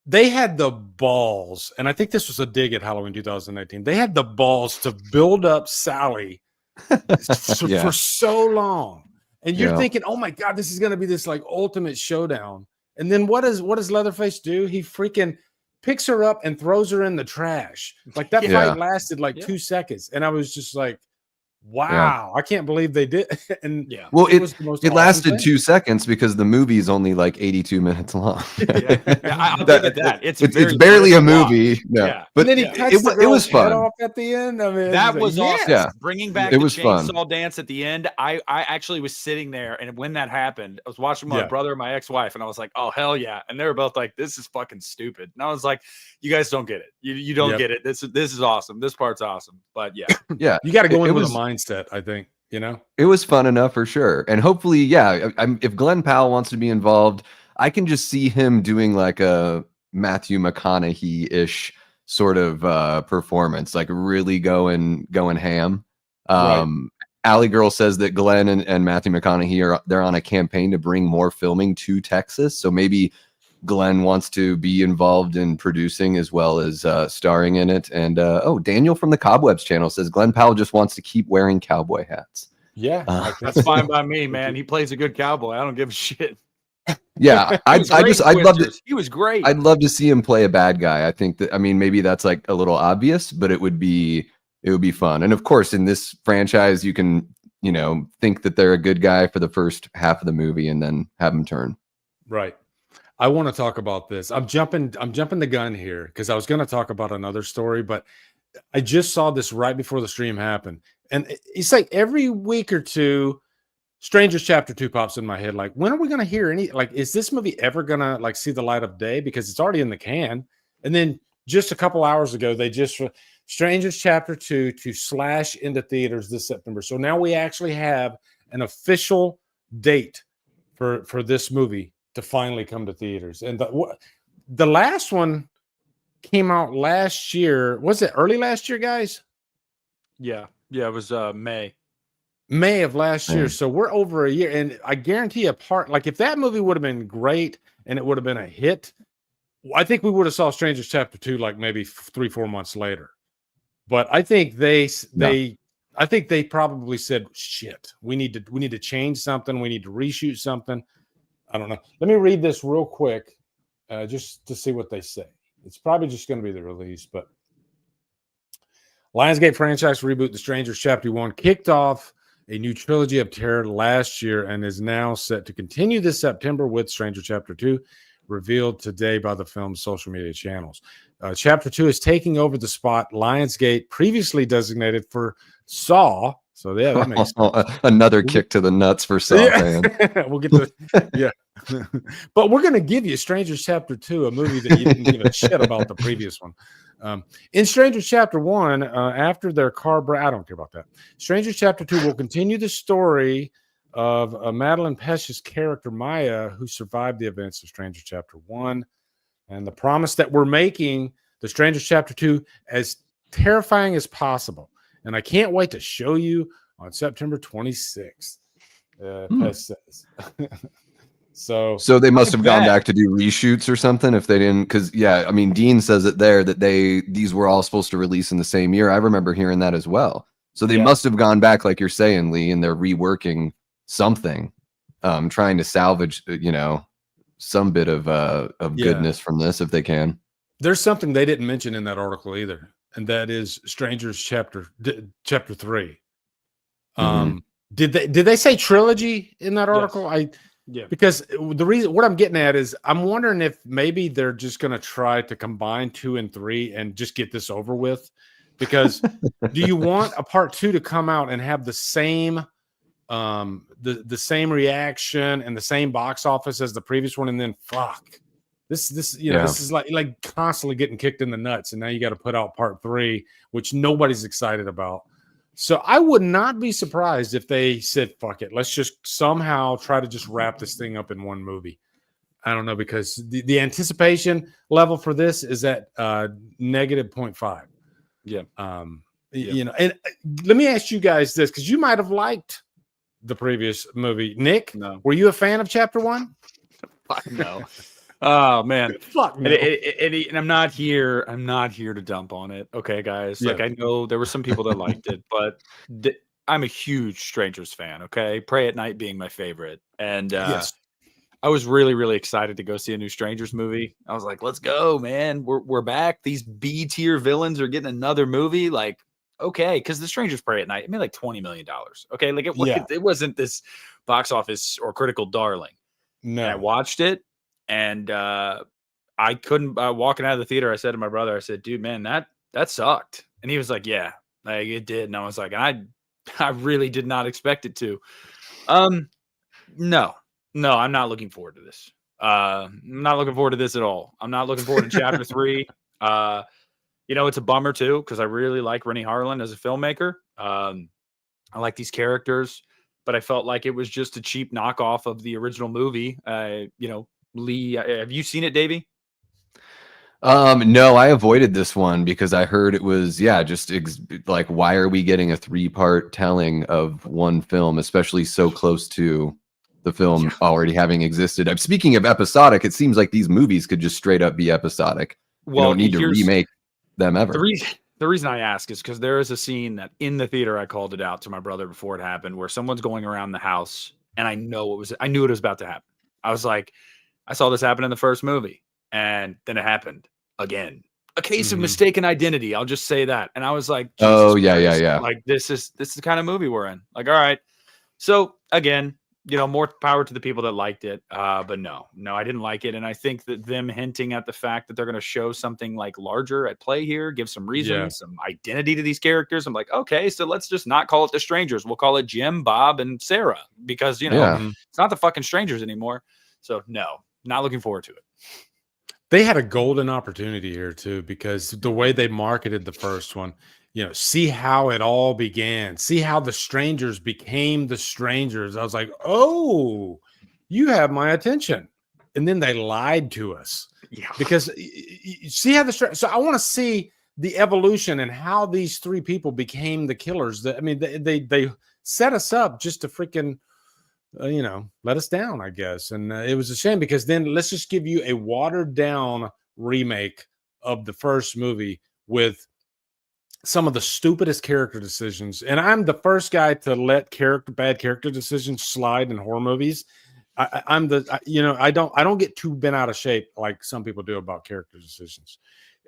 they had the balls, and I think this was a dig at Halloween 2019. They had the balls to build up Sally for so long. And you're thinking, oh my God, this is going to be this like ultimate showdown. And then what does Leatherface do? He freaking picks her up and throws her in the trash. Like that fight lasted like 2 seconds. And I was just like, wow, I can't believe they did. And well, it lasted 2 seconds because the movie is only like 82 minutes long. I'll give it that. It's barely a movie. But then he cuts it was fun off at the end. I mean, that was awesome. Yeah. Bringing back the chainsaw dance at the end. I actually was sitting there, and when that happened, I was watching my brother and my ex-wife, and I was like, oh hell yeah. And they were both like, this is fucking stupid. And I was like, you guys don't get it. You don't get it. This is awesome. This part's awesome. But you got to go in with a mindset, I think. It was fun enough for sure. And hopefully, if Glenn Powell wants to be involved, I can just see him doing like a Matthew McConaughey-ish sort of performance, like really going ham. Alley Girl says that Glenn and Matthew McConaughey they're on a campaign to bring more filming to Texas. So maybe Glenn wants to be involved in producing as well as starring in it. And Daniel from the Cobwebs channel says Glenn Powell just wants to keep wearing cowboy hats. Yeah, that's fine by me, man. He plays a good cowboy. I don't give a shit. Yeah, I'd love to. He was great. I'd love to see him play a bad guy. I think that, maybe that's like a little obvious, but it would be fun. And of course, in this franchise, you can think that they're a good guy for the first half of the movie and then have him turn. Right. I want to talk about this. I'm jumping the gun here because I was going to talk about another story, but I just saw this right before the stream happened. And it's like every week or two, Strangers Chapter 2 pops in my head. Like, when are we going to hear any, like, is this movie ever going to like see the light of day? Because it's already in the can. And then just a couple hours ago, they just Strangers Chapter 2 to slash into theaters this September. So now we actually have an official date for this movie to finally come to theaters. And the last one came out last year. Was it early last year, guys? Yeah. Yeah, it was May of last year. So we're over a year. And I guarantee like if that movie would have been great and it would have been a hit, I think we would have saw Strangers Chapter 2 like maybe 3-4 months later. But I think I think they probably said, shit, we need to change something. We need to reshoot something. I don't know. Let me read this real quick just to see what they say. It's probably just going to be the release, but Lionsgate franchise reboot The Strangers Chapter 1 kicked off a new trilogy of terror last year and is now set to continue this September with Stranger Chapter 2, revealed today by the film's social media channels. Chapter 2 is taking over the spot Lionsgate previously designated for Saw. So yeah, that makes sense. Another kick to the nuts for Saw fans. We'll get to but we're going to give you Strangers Chapter 2, a movie that you didn't give a shit about the previous one. In Strangers Chapter 1, after their car I don't care about that. Strangers Chapter 2 will continue the story of Madeline Pesch's character Maya, who survived the events of Strangers Chapter 1, and the promise that we're making the Strangers Chapter 2 as terrifying as possible. And I can't wait to show you on September 26th. Pesch says. So they must have gone back to do reshoots or something if they didn't, because I mean, Dean says it there that these were all supposed to release in the same year. I remember hearing that as well. So they must have gone back, like you're saying, Lee, and they're reworking something, trying to salvage, some bit of goodness from this if they can. There's something they didn't mention in that article either, and that is Strangers Chapter 3. Did they say trilogy in that article? Yes. Because the reason, what I'm getting at is I'm wondering if maybe they're just going to try to combine 2 and 3 and just get this over with. Because do you want a part 2 to come out and have the same the same reaction and the same box office as the previous one, and then this is like constantly getting kicked in the nuts, and now you got to put out part 3, which nobody's excited about. So I would not be surprised if they said, fuck it, let's just somehow try to just wrap this thing up in one movie. I don't know, because the anticipation level for this is at -0.5. And let me ask you guys this, because you might have liked the previous movie. Nick, no. Were you a fan of Chapter 1? Fuck no. Oh man, fuck no. And I'm not here to dump on it. Okay, guys. Like, I know there were some people that liked it, but I'm a huge Strangers fan. Okay, Pray at Night being my favorite, and I was really, really excited to go see a new Strangers movie. I was like, let's go, man. We're back. These B tier villains are getting another movie. Like, okay, because the Strangers Pray at Night, I mean, like $20 million. Okay, like it wasn't this box office or critical darling. No, and I watched it. And I couldn't walking out of the theater. I said to my brother, I said, dude, man, that sucked. And he was like, yeah, like it did. And I was like, I really did not expect it to. No, I'm not looking forward to this. I'm not looking forward to this at all. I'm not looking forward to Chapter 3. It's a bummer too, because I really like Rennie Harlan as a filmmaker. I like these characters, but I felt like it was just a cheap knockoff of the original movie. Lee, have you seen it, Davey? No, I avoided this one because I heard it was like, why are we getting a 3-part telling of one film, especially so close to the film already having existed? Speaking of episodic, it seems like these movies could just straight up be episodic. Well, you don't need to remake them ever. The reason I ask is because there is a scene that in the theater, I called it out to my brother before it happened, where someone's going around the house, and I knew it was about to happen. I was like, I saw this happen in the first movie, and then it happened again. A case of mistaken identity. I'll just say that. And I was like, oh, yeah. Like, this is the kind of movie we're in. Like, all right. So again, more power to the people that liked it. But no, I didn't like it. And I think that them hinting at the fact that they're going to show something like larger at play here, give some reason, some identity to these characters. I'm like, okay, so let's just not call it the Strangers. We'll call it Jim, Bob, and Sarah, because, it's not the fucking Strangers anymore. So no, not looking forward to it. They had a golden opportunity here too, because the way they marketed the first one, see how it all began, see how the Strangers became the Strangers. I was like, oh, you have my attention. And then they lied to us. Yeah. Because you see how so I want to see the evolution and how these three people became the killers. They set us up just to freaking, let us down, I guess. And it was a shame, because then let's just give you a watered down remake of the first movie with some of the stupidest character decisions. And I'm the first guy to let bad character decisions slide in horror movies. I don't get too bent out of shape like some people do about character decisions.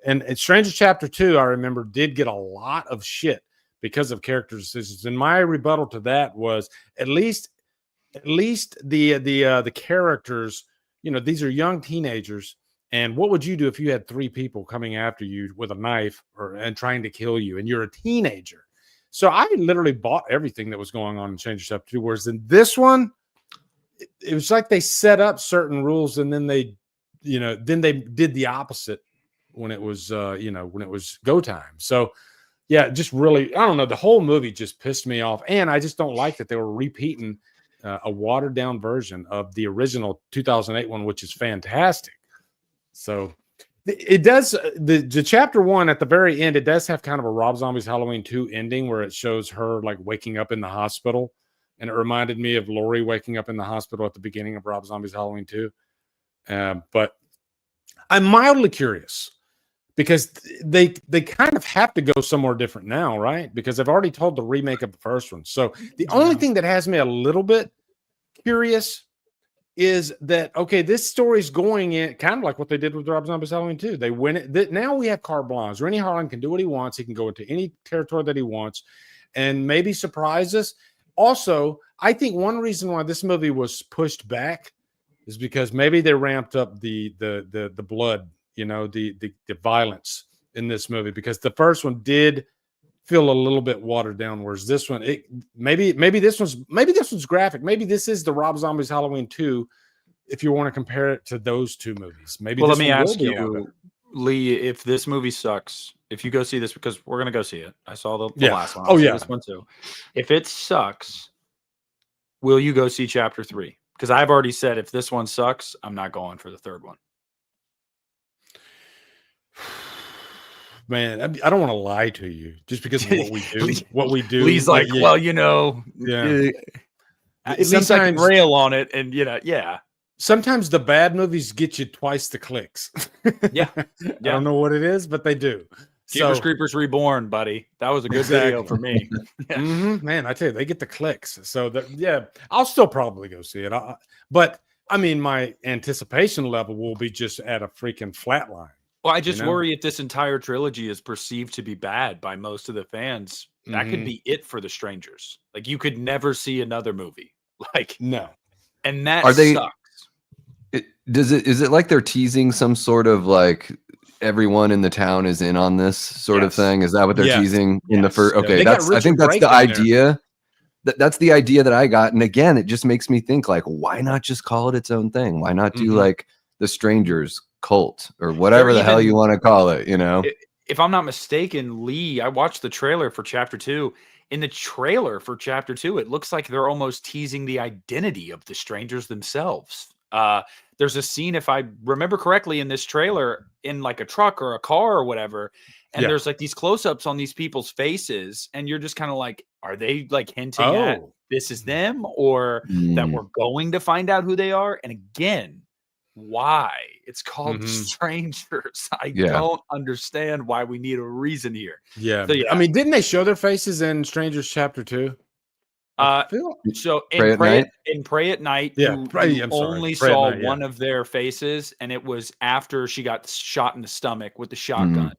And Strangers Chapter 2, I remember, did get a lot of shit because of character decisions. And my rebuttal to that was at least the characters, these are young teenagers. And what would you do if you had three people coming after you with a knife and trying to kill you, and you're a teenager? So I literally bought everything that was going on in Strangers Chapter 2. Whereas in this one, it was like they set up certain rules, and then they did the opposite when it was go time. So yeah, just really, I don't know. The whole movie just pissed me off, and I just don't like that they were repeating a watered down version of the original 2008 one, which is fantastic. So it does, the chapter 1 at the very end, it does have kind of a Rob Zombie's Halloween 2 ending where it shows her like waking up in the hospital. And it reminded me of Laurie waking up in the hospital at the beginning of Rob Zombie's Halloween 2. But I'm mildly curious, because they kind of have to go somewhere different now, right? Because I've already told the remake of the first one. So the only thing that has me a little bit curious is that, okay, this story's going in kind of like what they did with Rob Zombie's Halloween 2. They win it. Now we have carte blanche. Rennie Harlan can do what he wants. He can go into any territory that he wants and maybe surprise us. Also, I think one reason why this movie was pushed back is because maybe they ramped up the blood, the violence in this movie, because the first one did feel a little bit watered down, whereas this one, maybe this one's graphic. Maybe this is the Rob Zombie's Halloween 2, if you want to compare it to those two movies. Maybe. Well, let me ask you, Lee, if this movie sucks, if you go see this, because we're gonna go see it. I saw the last one. I'll see this one too. If it sucks, will you go see Chapter 3? Because I've already said if this one sucks, I'm not going for the third one. Man, I don't want to lie to you just because of what we do. Lee's like, well, at least I can rail on it, and yeah. Sometimes the bad movies get you twice the clicks. Yeah. I don't know what it is, but they do. Jeepers Creepers Reborn, buddy. That was a good video for me. Yeah. Man, I tell you, they get the clicks. So I'll still probably go see it. But I mean, my anticipation level will be just at a freaking flat line. Well, I just worry if this entire trilogy is perceived to be bad by most of the fans, that could be it for the Strangers. Like, you could never see another movie. Like, no. And that sucks. Is it like they're teasing some sort of like everyone in the town is in on this sort of thing? Is that what they're teasing in the first? Okay, I think that's the idea. That's the idea that I got. And again, it just makes me think, like, why not just call it its own thing? Why not do like the Strangers cult or whatever the hell you want to call it? If I'm not mistaken, Lee, I watched the trailer for Chapter 2. In the trailer for Chapter 2, it looks like they're almost teasing the identity of the Strangers themselves. There's a scene, if I remember correctly, in this trailer, in like a truck or a car or whatever, and there's like these close-ups on these people's faces, and you're just kind of like, are they like hinting at this is them, or that we're going to find out who they are? And again, why? It's called Strangers. I don't understand why we need a reason here. Yeah. I mean, didn't they show their faces in Strangers Chapter 2? So in Pray at Night, you only saw one of their faces, and it was after she got shot in the stomach with the shotgun.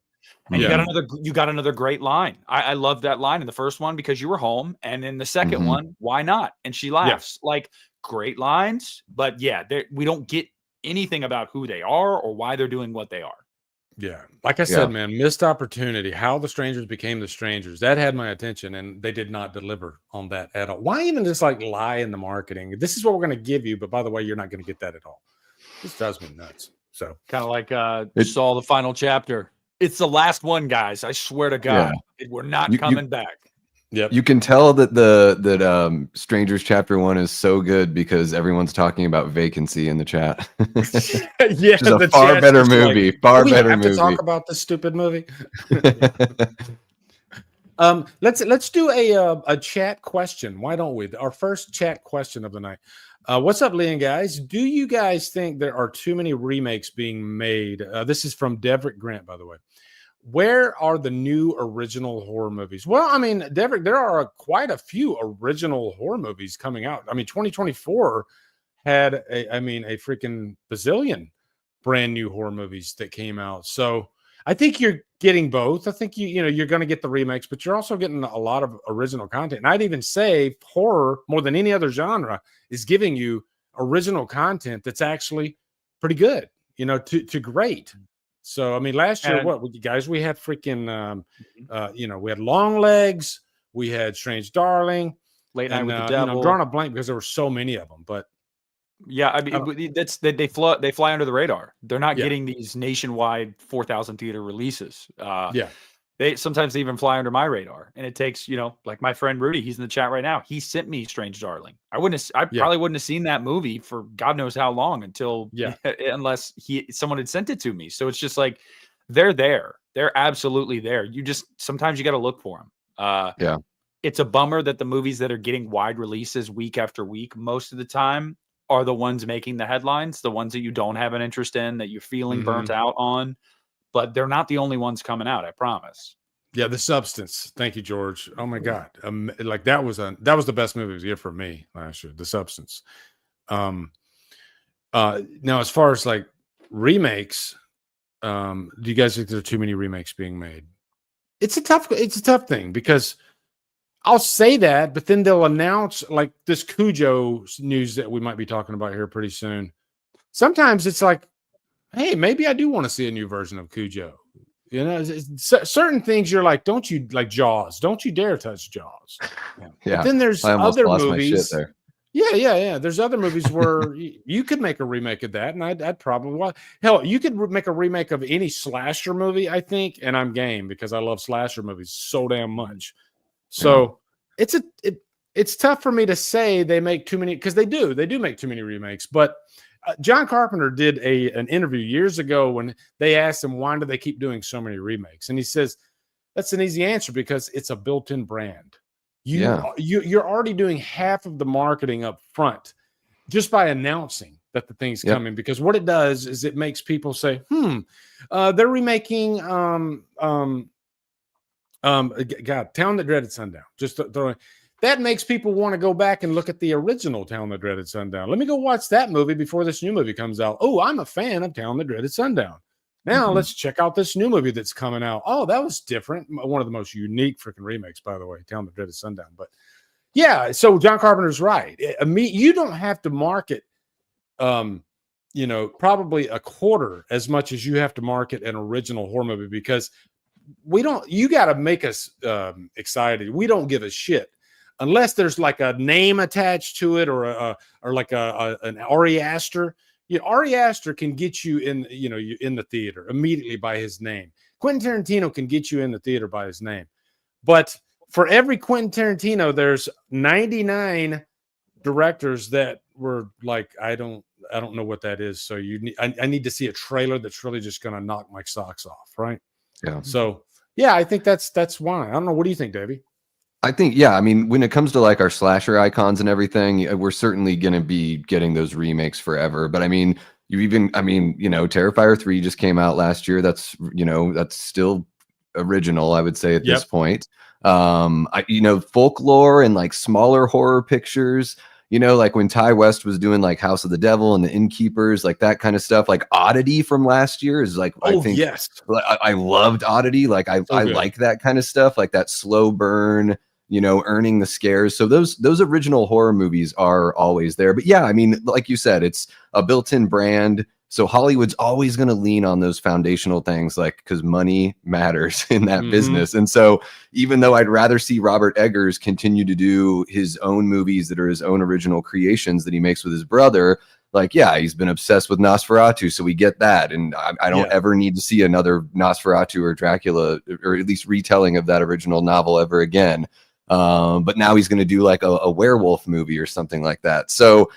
And you got another great line. I love that line in the first one because you were home, and in the second one, why not? And she laughs. Like, great lines, but yeah, we don't get anything about who they are or why they're doing what they are. Yeah, like I said, man, missed opportunity. How the strangers became the strangers, that had my attention, and they did not deliver on that at all. Why even just like lie in the marketing? This is what we're going to give you, but by the way, you're not going to get that at all. This drives me nuts. So kind of like Saw the final chapter. It's the last one, guys. I swear to God, we're not coming back. Yep. You can tell that Strangers Chapter 1 is so good because everyone's talking about Vacancy in the chat. Yeah, it's a far better movie. Like, far better movie. To talk about this stupid movie. Let's do a chat question. Why don't we? Our first chat question of the night. What's up, Lee and guys? Do you guys think there are too many remakes being made? This is from Deverick Grant, by the way. Where are the new original horror movies? Well, I mean, Deverick, there are quite a few original horror movies coming out. I mean, 2024 had a freaking bazillion brand new horror movies that came out. So I think you're getting both. I think you're going to get the remakes, but you're also getting a lot of original content. And I'd even say horror, more than any other genre, is giving you original content that's actually pretty good, to great. So, I mean, last year, we had freaking, we had Long Legs, we had Strange Darling, Late Night with the Devil. I'm drawing a blank because there were so many of them, but. Yeah, I mean, they fly under the radar. They're not getting these nationwide 4,000 theater releases. They sometimes even fly under my radar, and it takes like my friend Rudy. He's in the chat right now. He sent me Strange Darling. I probably wouldn't have seen that movie for God knows how long until unless someone had sent it to me. So it's just like they're there. They're absolutely there. Sometimes you got to look for them. It's a bummer that the movies that are getting wide releases week after week most of the time are the ones making the headlines, the ones that you don't have an interest in, that you're feeling burnt out on. But they're not the only ones coming out, I promise. Yeah, The Substance. Thank you, George. Oh my God, like that was the best movie of the year for me last year. The Substance. Now, as far as like remakes, do you guys think there are too many remakes being made? It's a tough thing because I'll say that, but then they'll announce like this Cujo news that we might be talking about here pretty soon. Sometimes it's like, hey, maybe I do want to see a new version of Cujo. Certain things you're like, don't you like Jaws? Don't you dare touch Jaws. Yeah. But then there's other movies. There. Yeah. There's other movies where you could make a remake of that, and I'd probably hell, you could make a remake of any slasher movie, I think, and I'm game because I love slasher movies so damn much. So it's tough for me to say they make too many because they do make too many remakes, but. John Carpenter did an interview years ago when they asked him, why do they keep doing so many remakes? And he says, that's an easy answer because it's a built-in brand. You're already doing half of the marketing up front just by announcing that the thing's coming, because what it does is it makes people say, they're remaking God, Town That Dreaded Sundown. Just throwing that makes people want to go back and look at the original Town That Dreaded Sundown. Let me go watch that movie before this new movie comes out. Oh, I'm a fan of Town That Dreaded Sundown. Now let's check out this new movie that's coming out. Oh, that was different. One of the most unique freaking remakes, by the way, Town That Dreaded Sundown. But yeah, so John Carpenter's right. You don't have to market, probably a quarter as much as you have to market an original horror movie because you got to make us excited. We don't give a shit. Unless there's like a name attached to it or like an Ari Aster. Ari Aster can get you in the theater immediately by his name. Quentin Tarantino can get you in the theater by his name. But for every Quentin Tarantino, there's 99 directors that were like, I don't know what that is. So I need to see a trailer that's really just going to knock my socks off, right? Yeah. So yeah, I think that's why. I don't know. What do you think, Davey? I think, I mean, when it comes to like our slasher icons and everything, we're certainly going to be getting those remakes forever. But I mean, Terrifier 3 just came out last year. That's still original, I would say at this point. Folklore and like smaller horror pictures, You know, like when Ty West was doing like House of the Devil and the Innkeepers, like that kind of stuff. Like Oddity from last year is like, I think I loved Oddity. Like I like that kind of stuff, like that slow burn, you know, earning the scares. So those original horror movies are always there. But yeah, I mean, like you said, it's a built-in brand. So Hollywood's always going to lean on those foundational things, like, because money matters in that business. And so even though I'd rather see Robert Eggers continue to do his own movies that are his own original creations that he makes with his brother, like, yeah, he's been obsessed with Nosferatu, so we get that. And I don't ever need to see another Nosferatu or Dracula, or at least retelling of that original novel ever again. But now he's going to do like a werewolf movie or something like that. So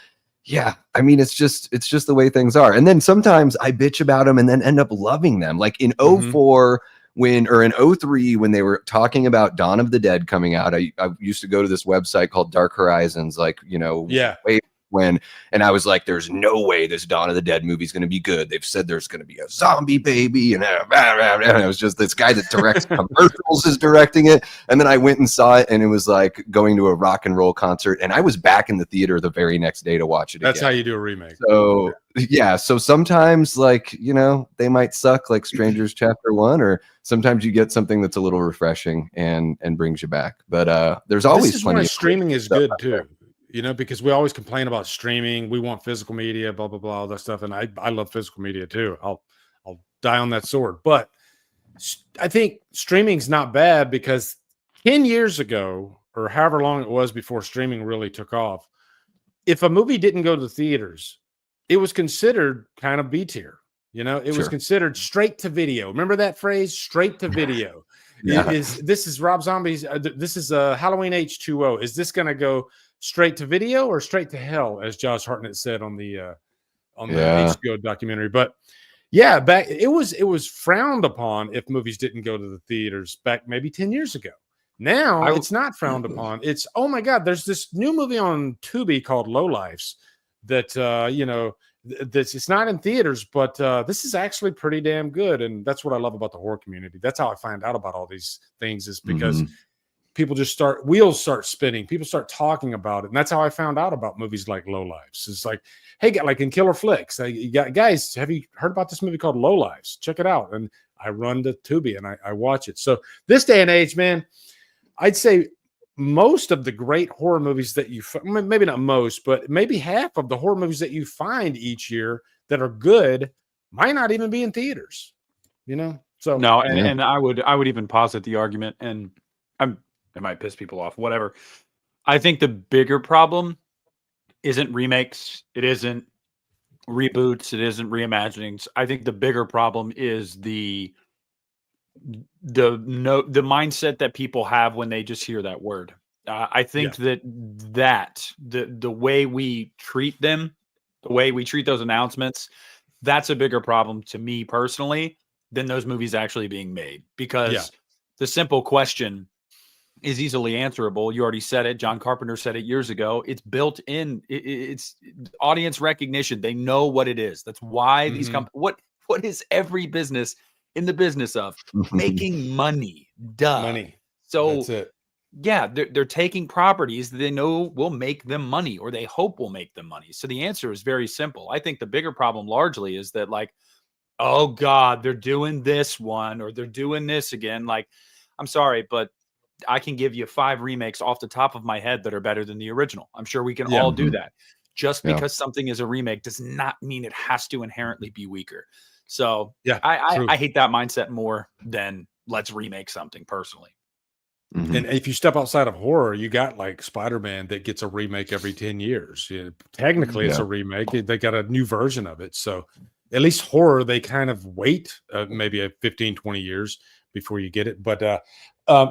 yeah, I mean, it's just the way things are. And then sometimes I bitch about them and then end up loving them. Like in 04 or in 03, when they were talking about Dawn of the Dead coming out, I used to go to this website called Dark Horizons, like, you know, way when, and I was like, there's no way this Dawn of the Dead movie is going to be good. They've said there's going to be a zombie baby, and it was just this guy that directs commercials is directing it. And then I went and saw it, and it was like going to a rock and roll concert, and I was back in the theater the very next day to watch it. That's again. How you do a remake. So yeah, so sometimes, like, you know, they might suck, like Strangers Chapter 1, or sometimes you get something that's a little refreshing and brings you back. But there's always plenty of streaming is good too. You know, because we always complain about streaming. We want physical media, blah, blah, blah, all that stuff. And I love physical media too. I'll die on that sword. But I think streaming's not bad, because 10 years ago, or however long it was before streaming really took off, if a movie didn't go to the theaters, it was considered kind of B tier. You know, it was considered straight to video. Remember that phrase, straight to video? This is Rob Zombie's, this is Halloween H2O. Is this going to go straight to video or straight to hell, as Josh Hartnett said on the HBO documentary? But yeah, back it was frowned upon if movies didn't go to the theaters back maybe 10 years ago. Now it's not frowned upon. It's, oh my God, there's this new movie on Tubi called Lowlifes that you know, this, it's not in theaters, but this is actually pretty damn good. And that's what I love about the horror community. That's how I find out about all these things, is because people just wheels start spinning. People start talking about it. And that's how I found out about movies like Lowlifes. It's like, hey, like in Killer Flicks, guys, have you heard about this movie called Lowlifes? Check it out. And I run to Tubi and I watch it. So this day and age, man, I'd say most of the great horror movies that you, maybe not most, but maybe half of the horror movies that you find each year that are good might not even be in theaters, you know? So no, and I would even posit the argument, and it might piss people off, whatever. I think the bigger problem isn't remakes. It isn't reboots. It isn't reimaginings. I think the bigger problem is the mindset that people have when they just hear that word. I think that the way we treat them, the way we treat those announcements, that's a bigger problem to me personally than those movies actually being made, because the simple question is easily answerable. You already said it. John Carpenter said it years ago. It's built in. It's audience recognition. They know what it is. That's why these companies. What is every business in the business of? Making money. Duh. Money. So that's it. Yeah, they're taking properties that they know will make them money, or they hope will make them money. So the answer is very simple. I think the bigger problem largely is that, like, oh God, they're doing this one, or they're doing this again. Like, I'm sorry, but I can give you 5 remakes off the top of my head that are better than the original. I'm sure we can all do that. Just because something is a remake does not mean it has to inherently be weaker. So I hate that mindset more than let's remake something, personally. And if you step outside of horror, you got like Spider-Man that gets a remake every 10 years. Technically, it's a remake. They got a new version of it. So at least horror, they kind of wait maybe 15, 20 years before you get it. But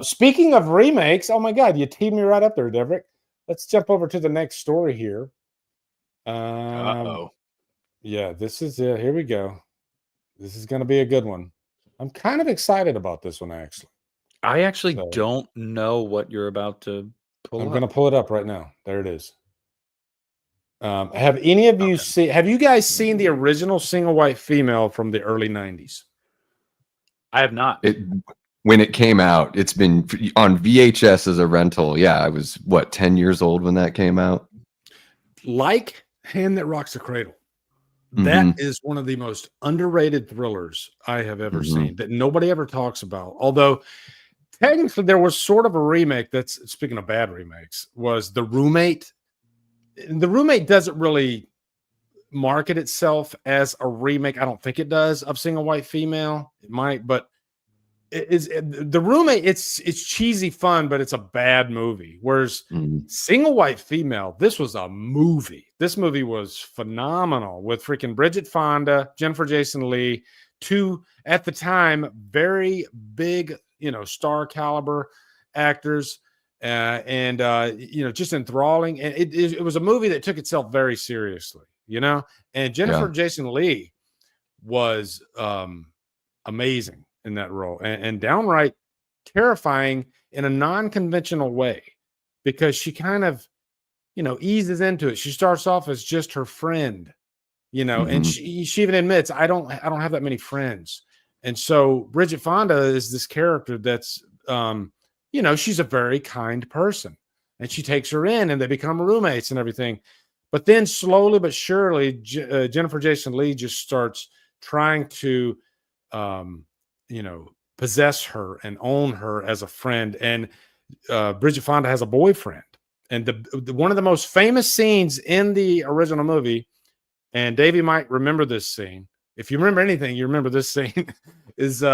speaking of remakes, oh my God, you teed me right up there, Deverick. Let's jump over to the next story here. Yeah, this is it. Here we go. This is going to be a good one. I'm kind of excited about this one, actually. I actually don't know what you're about to pull up. I'm going to pull it up right now. There it is. Have any of you seen? Have you guys seen the original Single White Female from the early 90s? I have not. When it came out, it's been on VHS as a rental. Yeah, I was 10 years old when that came out. like Hand That Rocks the Cradle. That is one of the most underrated thrillers I have ever seen that nobody ever talks about. Although technically there was sort of a remake that's, speaking of bad remakes, was The Roommate. The Roommate doesn't really market itself as a remake. I don't think it does, of Single White Female. It might, but The Roommate, it's cheesy fun, but it's a bad movie. Whereas Single White Female, this was a movie. This movie was phenomenal with freaking Bridget Fonda, Jennifer Jason Leigh, two at the time very big, star caliber actors, and just enthralling. And it was a movie that took itself very seriously, And Jennifer Jason Leigh was amazing in that role, and downright terrifying in a non-conventional way, because she kind of, eases into it. She starts off as just her friend, and she even admits, I don't have that many friends. And so Bridget Fonda is this character that's, she's a very kind person, and she takes her in, and they become roommates and everything. But then slowly but surely, Jennifer Jason Leigh just starts trying to, possess her and own her as a friend. And Bridget Fonda has a boyfriend. And one of the most famous scenes in the original movie, and Davey might remember this scene. If you remember anything, you remember this scene, is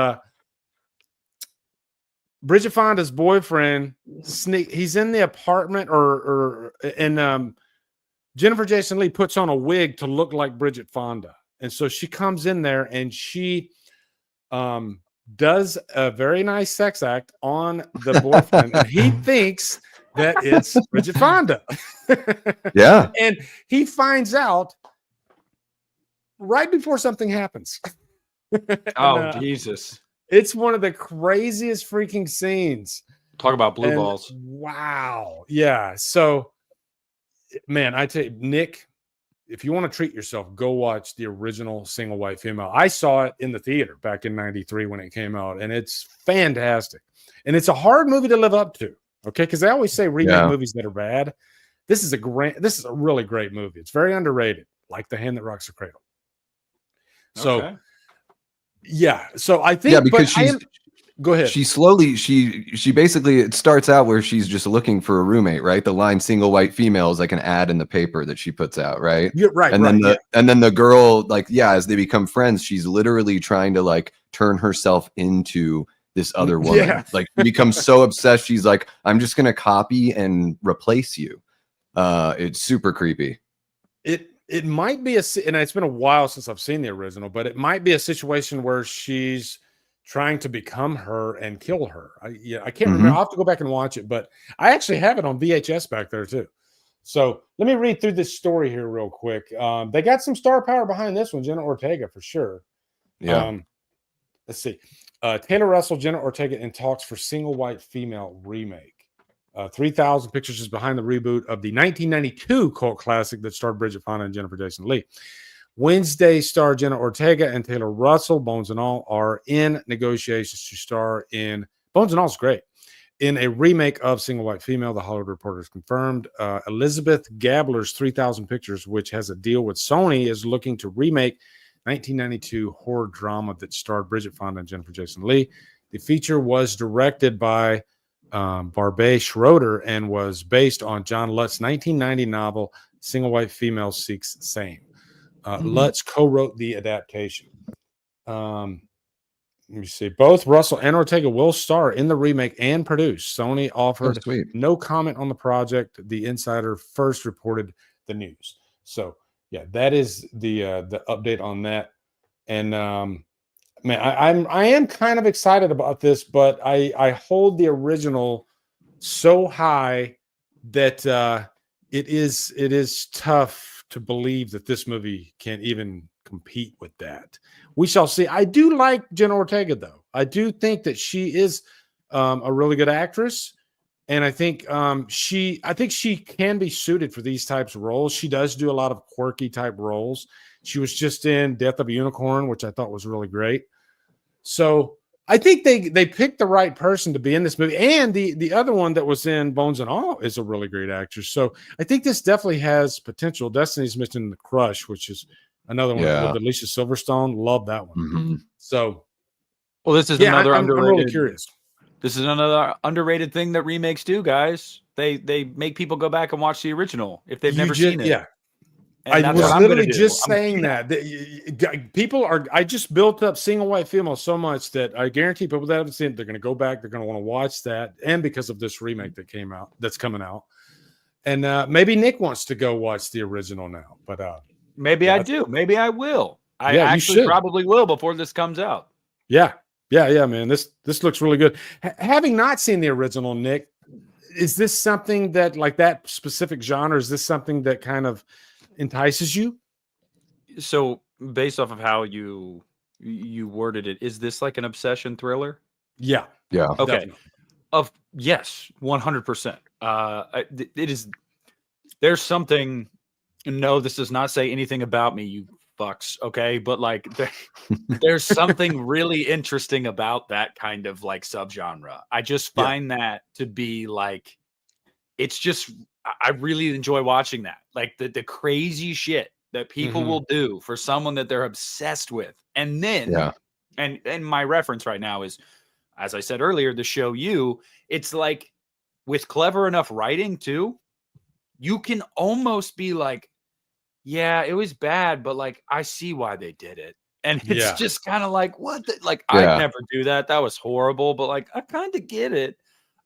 Bridget Fonda's boyfriend he's in the apartment, and Jennifer Jason Leigh puts on a wig to look like Bridget Fonda. And so she comes in there and she does a very nice sex act on the boyfriend, and he thinks that it's Bridget Fonda. Yeah. And he finds out right before something happens. Jesus. It's one of the craziest freaking scenes. Talk about blue balls. Wow. Yeah. So, man, I tell you, Nick, if you want to treat yourself, go watch the original Single White Female. I saw it in the theater back in '93 when it came out, and it's fantastic. And it's a hard movie to live up to, okay? Because they always say remake movies that are bad. This is a really great movie. It's very underrated, like The Hand That Rocks the Cradle. So, So I think, because go ahead. She basically, it starts out where she's just looking for a roommate, right? The line "Single White Female" is like an ad in the paper that she puts out, right? You're right. And then the girl, as they become friends, she's literally trying to turn herself into this other woman. Yeah. Becomes so obsessed, she's like, I'm just gonna copy and replace you. It's super creepy. It might be and it's been a while since I've seen the original, but it might be a situation where she's trying to become her and kill her. I can't remember. I'll have to go back and watch it, but I actually have it on VHS back there too. So let me read through this story here real quick. They got some star power behind this one, Jenna Ortega for sure. Yeah. Let's see. Taylor Russell, Jenna Ortega in talks for Single White Female remake. 3,000 Pictures is behind the reboot of the 1992 cult classic that starred Bridget Fonda and Jennifer Jason Leigh. Wednesday star Jenna Ortega and Taylor Russell, Bones and All, are in negotiations to star in Bones and All is great in a remake of Single White Female. The Hollywood Reporter has confirmed. Elizabeth Gabler's 3,000 Pictures, which has a deal with Sony, is looking to remake 1992 horror drama that starred Bridget Fonda and Jennifer Jason Leigh. The feature was directed by Barbet Schroeder and was based on John Lutz's 1990 novel Single White Female Seeks Same. Lutz co-wrote the adaptation. Let me see. Both Russell and Ortega will star in the remake and produce. Sony offered no comment on the project. The Insider first reported the news. So yeah, that is the update on that. And man, I am kind of excited about this, but I hold the original so high that it is tough to believe that this movie can even compete with that. We shall see. I do like Jenna Ortega, though. I do think that she is a really good actress, and I think she can be suited for these types of roles. She does do a lot of quirky type roles. She was just in Death of a Unicorn, which I thought was really great. So I think they picked the right person to be in this movie, and the other one that was in Bones and All is a really great actress. So I think this definitely has potential. Destiny's mentioned The Crush, which is another one with Alicia Silverstone. Love that one. Mm-hmm. So, well, this is another underrated. I'm really curious. This is another underrated thing that remakes do, guys. They make people go back and watch the original if they've never seen it. Yeah. And I was literally just saying that. People are. I just built up Single White Female so much that I guarantee people that haven't seen it, they're going to go back. They're going to want to watch that, and because of this remake that's coming out, and maybe Nick wants to go watch the original now. But maybe I do. Maybe I will. I actually probably will before this comes out. Yeah, man. This looks really good. Having not seen the original, Nick, is this something that, like, that specific genre? Is this something that kind of entices you? So based off of how you worded it, is this like an obsession thriller? Yeah. Okay. Definitely. Yes, 100%. It is. There's something. No, this does not say anything about me, you fucks. Okay, but like there's something really interesting about that kind of like subgenre. I just find that to be like, it's just. I really enjoy watching that, like the crazy shit that people will do for someone that they're obsessed with. And then, and my reference right now is, as I said earlier, the show You, it's like with clever enough writing too, you can almost be like, yeah, it was bad, but like, I see why they did it. And it's just kind of like, what? I'd never do that. That was horrible, but like, I kind of get it.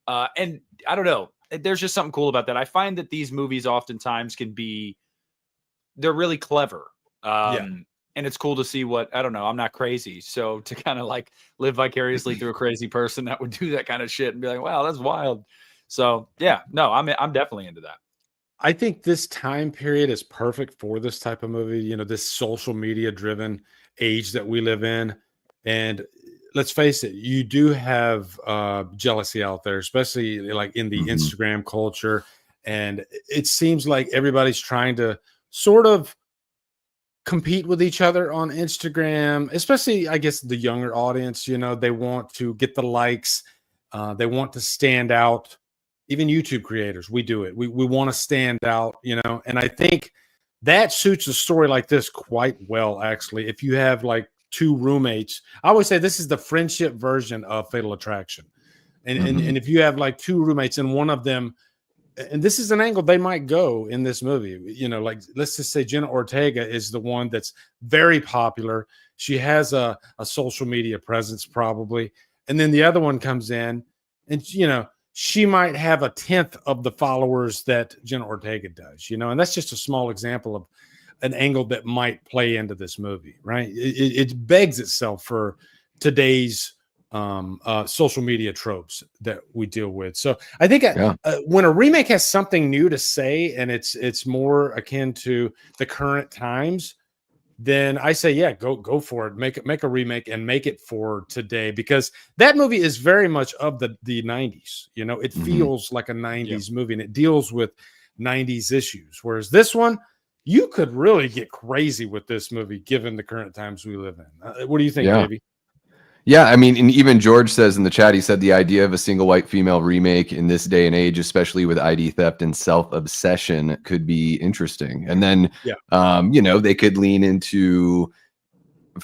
And I don't know. There's just something cool about that. I find that these movies oftentimes they're really clever. And it's cool to see I don't know. I'm not crazy. So to kind of like live vicariously through a crazy person that would do that kind of shit and be like, wow, that's wild. So yeah, no, I'm definitely into that. I think this time period is perfect for this type of movie. You know, this social media driven age that we live in. And let's face it, you do have jealousy out there, especially like in the Instagram culture. And it seems like everybody's trying to sort of compete with each other on Instagram, especially, I guess, the younger audience. You know, they want to get the likes. They want to stand out. Even YouTube creators, we do it. We want to stand out, you know. And I think that suits a story like this quite well, actually. If you have like two roommates, I always say this is the friendship version of Fatal Attraction. And if you have like two roommates and one of them, and this is an angle they might go in this movie, you know, like let's just say Jenna Ortega is the one that's very popular. She has a social media presence probably. And then the other one comes in and, you know, she might have 1/10 of the followers that Jenna Ortega does, you know, and that's just a small example of an angle that might play into this movie, right? It begs itself for today's social media tropes that we deal with. So I think when a remake has something new to say and it's more akin to the current times, then I say, yeah, go for it. Make a remake and make it for today, because that movie is very much of the 90s. You know, it feels like a 90s movie and it deals with 90s issues. Whereas this one, you could really get crazy with this movie given the current times we live in. What do you think, Davey? Yeah, I mean, and even George says in the chat, he said the idea of a single white female remake in this day and age, especially with ID theft and self-obsession, could be interesting. And then, you know, they could lean into,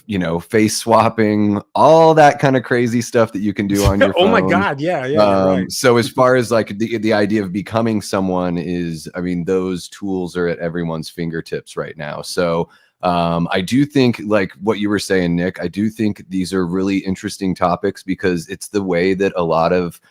you know, face swapping, all that kind of crazy stuff that you can do on your phone. Oh my God, yeah. Right. So as far as like the idea of becoming someone is, I mean, those tools are at everyone's fingertips right now. So I do think, like what you were saying, Nick, I do think these are really interesting topics because it's the way that a lot of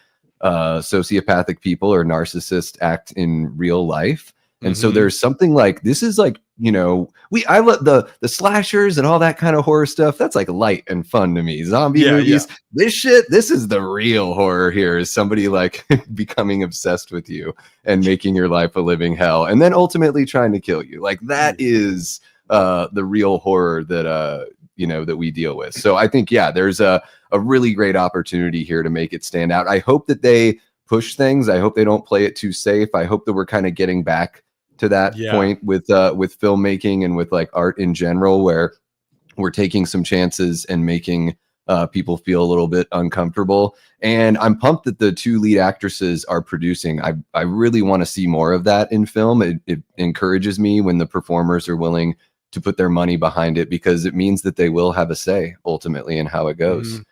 sociopathic people or narcissists act in real life. And so there's something like, this is like, you know, I love the slashers and all that kind of horror stuff. That's like light and fun to me. Zombie movies, this is the real horror here, is somebody like becoming obsessed with you and making your life a living hell. And then ultimately trying to kill you. Like that is the real horror that, you know, that we deal with. So I think, there's a really great opportunity here to make it stand out. I hope that they push things. I hope they don't play it too safe. I hope that we're kind of getting back to that point with filmmaking and with like art in general, where we're taking some chances and making people feel a little bit uncomfortable. And I'm pumped that the 2 lead actresses are producing. I really want to see more of that in film. It encourages me when the performers are willing to put their money behind it, because it means that they will have a say ultimately in how it goes.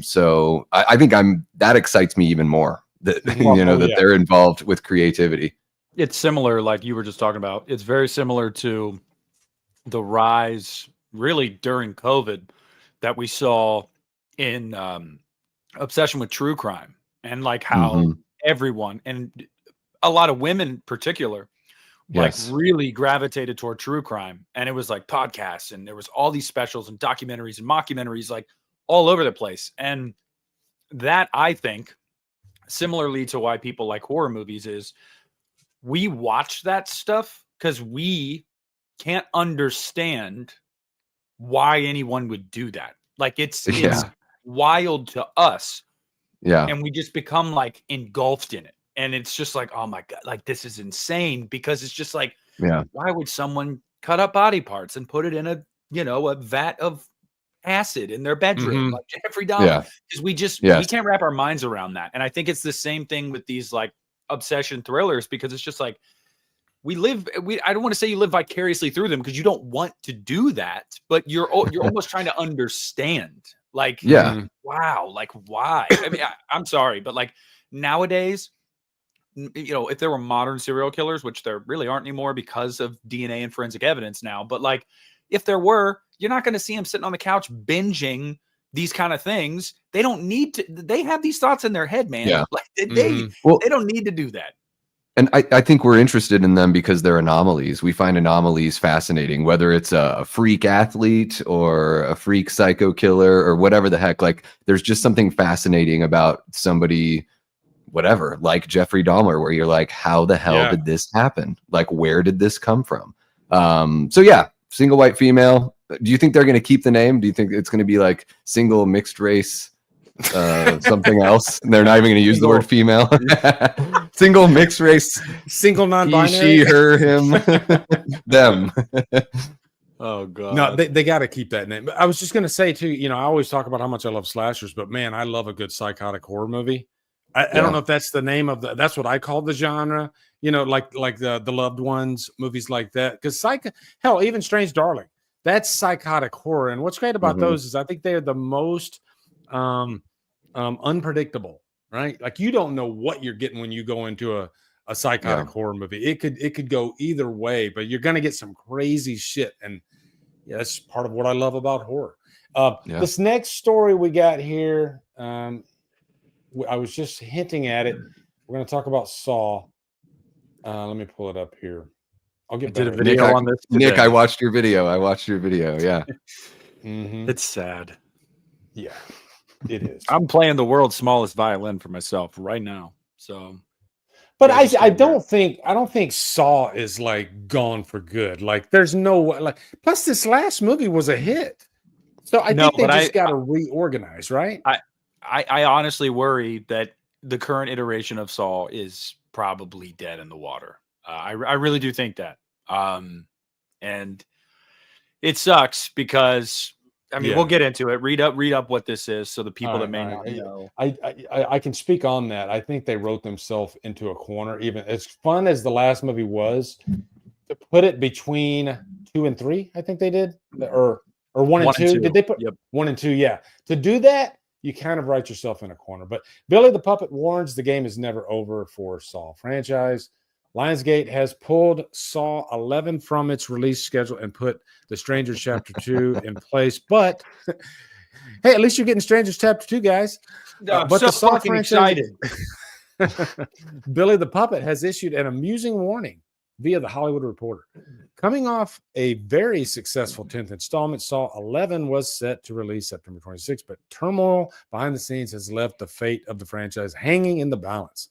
So I think that excites me even more, that that they're involved with creativity. It's similar, like you were just talking about. It's very similar to the rise really during COVID that we saw in obsession with true crime, and like how everyone, and a lot of women in particular, like really gravitated toward true crime. And it was like podcasts, and there was all these specials and documentaries and mockumentaries like all over the place. And that, I think, similarly to why people like horror movies, is we watch that stuff because we can't understand why anyone would do that. Like it's wild to us. Yeah. And we just become like engulfed in it. And it's just like, oh my God, like this is insane, because it's just like, why would someone cut up body parts and put it in a vat of acid in their bedroom, like Jeffrey Dahmer? Because we can't wrap our minds around that. And I think it's the same thing with these like obsession thrillers, because it's just like, I don't want to say you live vicariously through them, because you don't want to do that, but you're almost trying to understand. Like, wow, like why? I mean, I'm sorry, but like nowadays, if there were modern serial killers, which there really aren't anymore because of DNA and forensic evidence now, but like if there were, you're not going to see them sitting on the couch binging these kind of things. They don't need to. They have these thoughts in their head, man. Like they don't need to do that. And I think we're interested in them because they're anomalies. We find anomalies fascinating, whether it's a freak athlete or a freak psycho killer or whatever the heck. Like there's just something fascinating about somebody, whatever, like Jeffrey Dahmer, where you're like, how the hell did this happen? Like, where did this come from? So yeah, single white female. Do you think they're going to keep the name? Do you think it's going to be like single mixed race? Something else, and they're not even going to use the word female. Single mixed race, single non-binary, he, she, her, him, them. Oh god, no, they got to keep that name. But I was just going to say too, I always talk about how much I love slashers, but man, I love a good psychotic horror movie. I don't know if that's the name of that's what I call the genre, like the Loved Ones movies like that, because hell, even Strange Darling, that's psychotic horror. And what's great about those is I think they are the most unpredictable, right? Like you don't know what you're getting when you go into a psychotic horror movie. It could go either way, but you're going to get some crazy shit. And that's part of what I love about horror. This next story we got here, I was just hinting at it. We're going to talk about Saw. Let me pull it up here. I'll get did a video on this today. Nick, I watched your video. Yeah. It's sad. Yeah. It is. I'm playing the world's smallest violin for myself right now. So, but I don't think Saw is like gone for good. Like there's no like. Plus, this last movie was a hit, so I think they just got to reorganize, right? I honestly worry that the current iteration of Saw is probably dead in the water. I really do think that, and it sucks because. I mean, we'll get into it. Read up what this is, so the people that may not know. I can speak on that. I think they wrote themselves into a corner. Even as fun as the last movie was, to put it between 2 and 3, I think they did, or 1 and 2. Did they put 1 and 2? Yeah. To do that, you kind of write yourself in a corner. But Billy the Puppet warns the game is never over for Saw franchise. Lionsgate has pulled Saw 11 from its release schedule and put The Strangers Chapter 2 in place. But, hey, at least you're getting Strangers Chapter 2, guys. I'm so fucking excited. Billy the Puppet has issued an amusing warning via The Hollywood Reporter. Coming off a very successful 10th installment, Saw 11 was set to release September 26th, but turmoil behind the scenes has left the fate of the franchise hanging in the balance.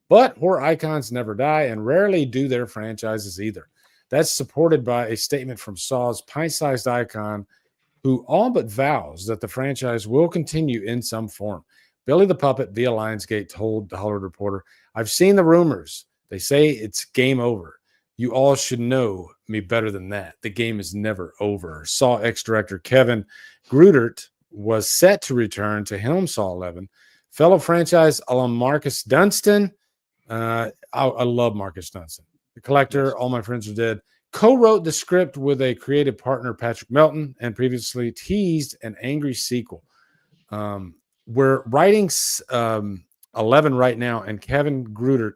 But horror icons never die, and rarely do their franchises either. That's supported by a statement from Saw's pint-sized icon, who all but vows that the franchise will continue in some form. Billy the Puppet, via Lionsgate, told The Hollywood Reporter, "I've seen the rumors. They say it's game over. You all should know me better than that. The game is never over." Saw ex-director Kevin Grudert was set to return to helm Saw 11. Fellow franchise alum Marcus Dunstan. I love Marcus Dunstan. The Collector, All My Friends Are Dead. Co-wrote the script with a creative partner, Patrick Melton, and previously teased an angry sequel. We're writing 11 right now, and Kevin Grutert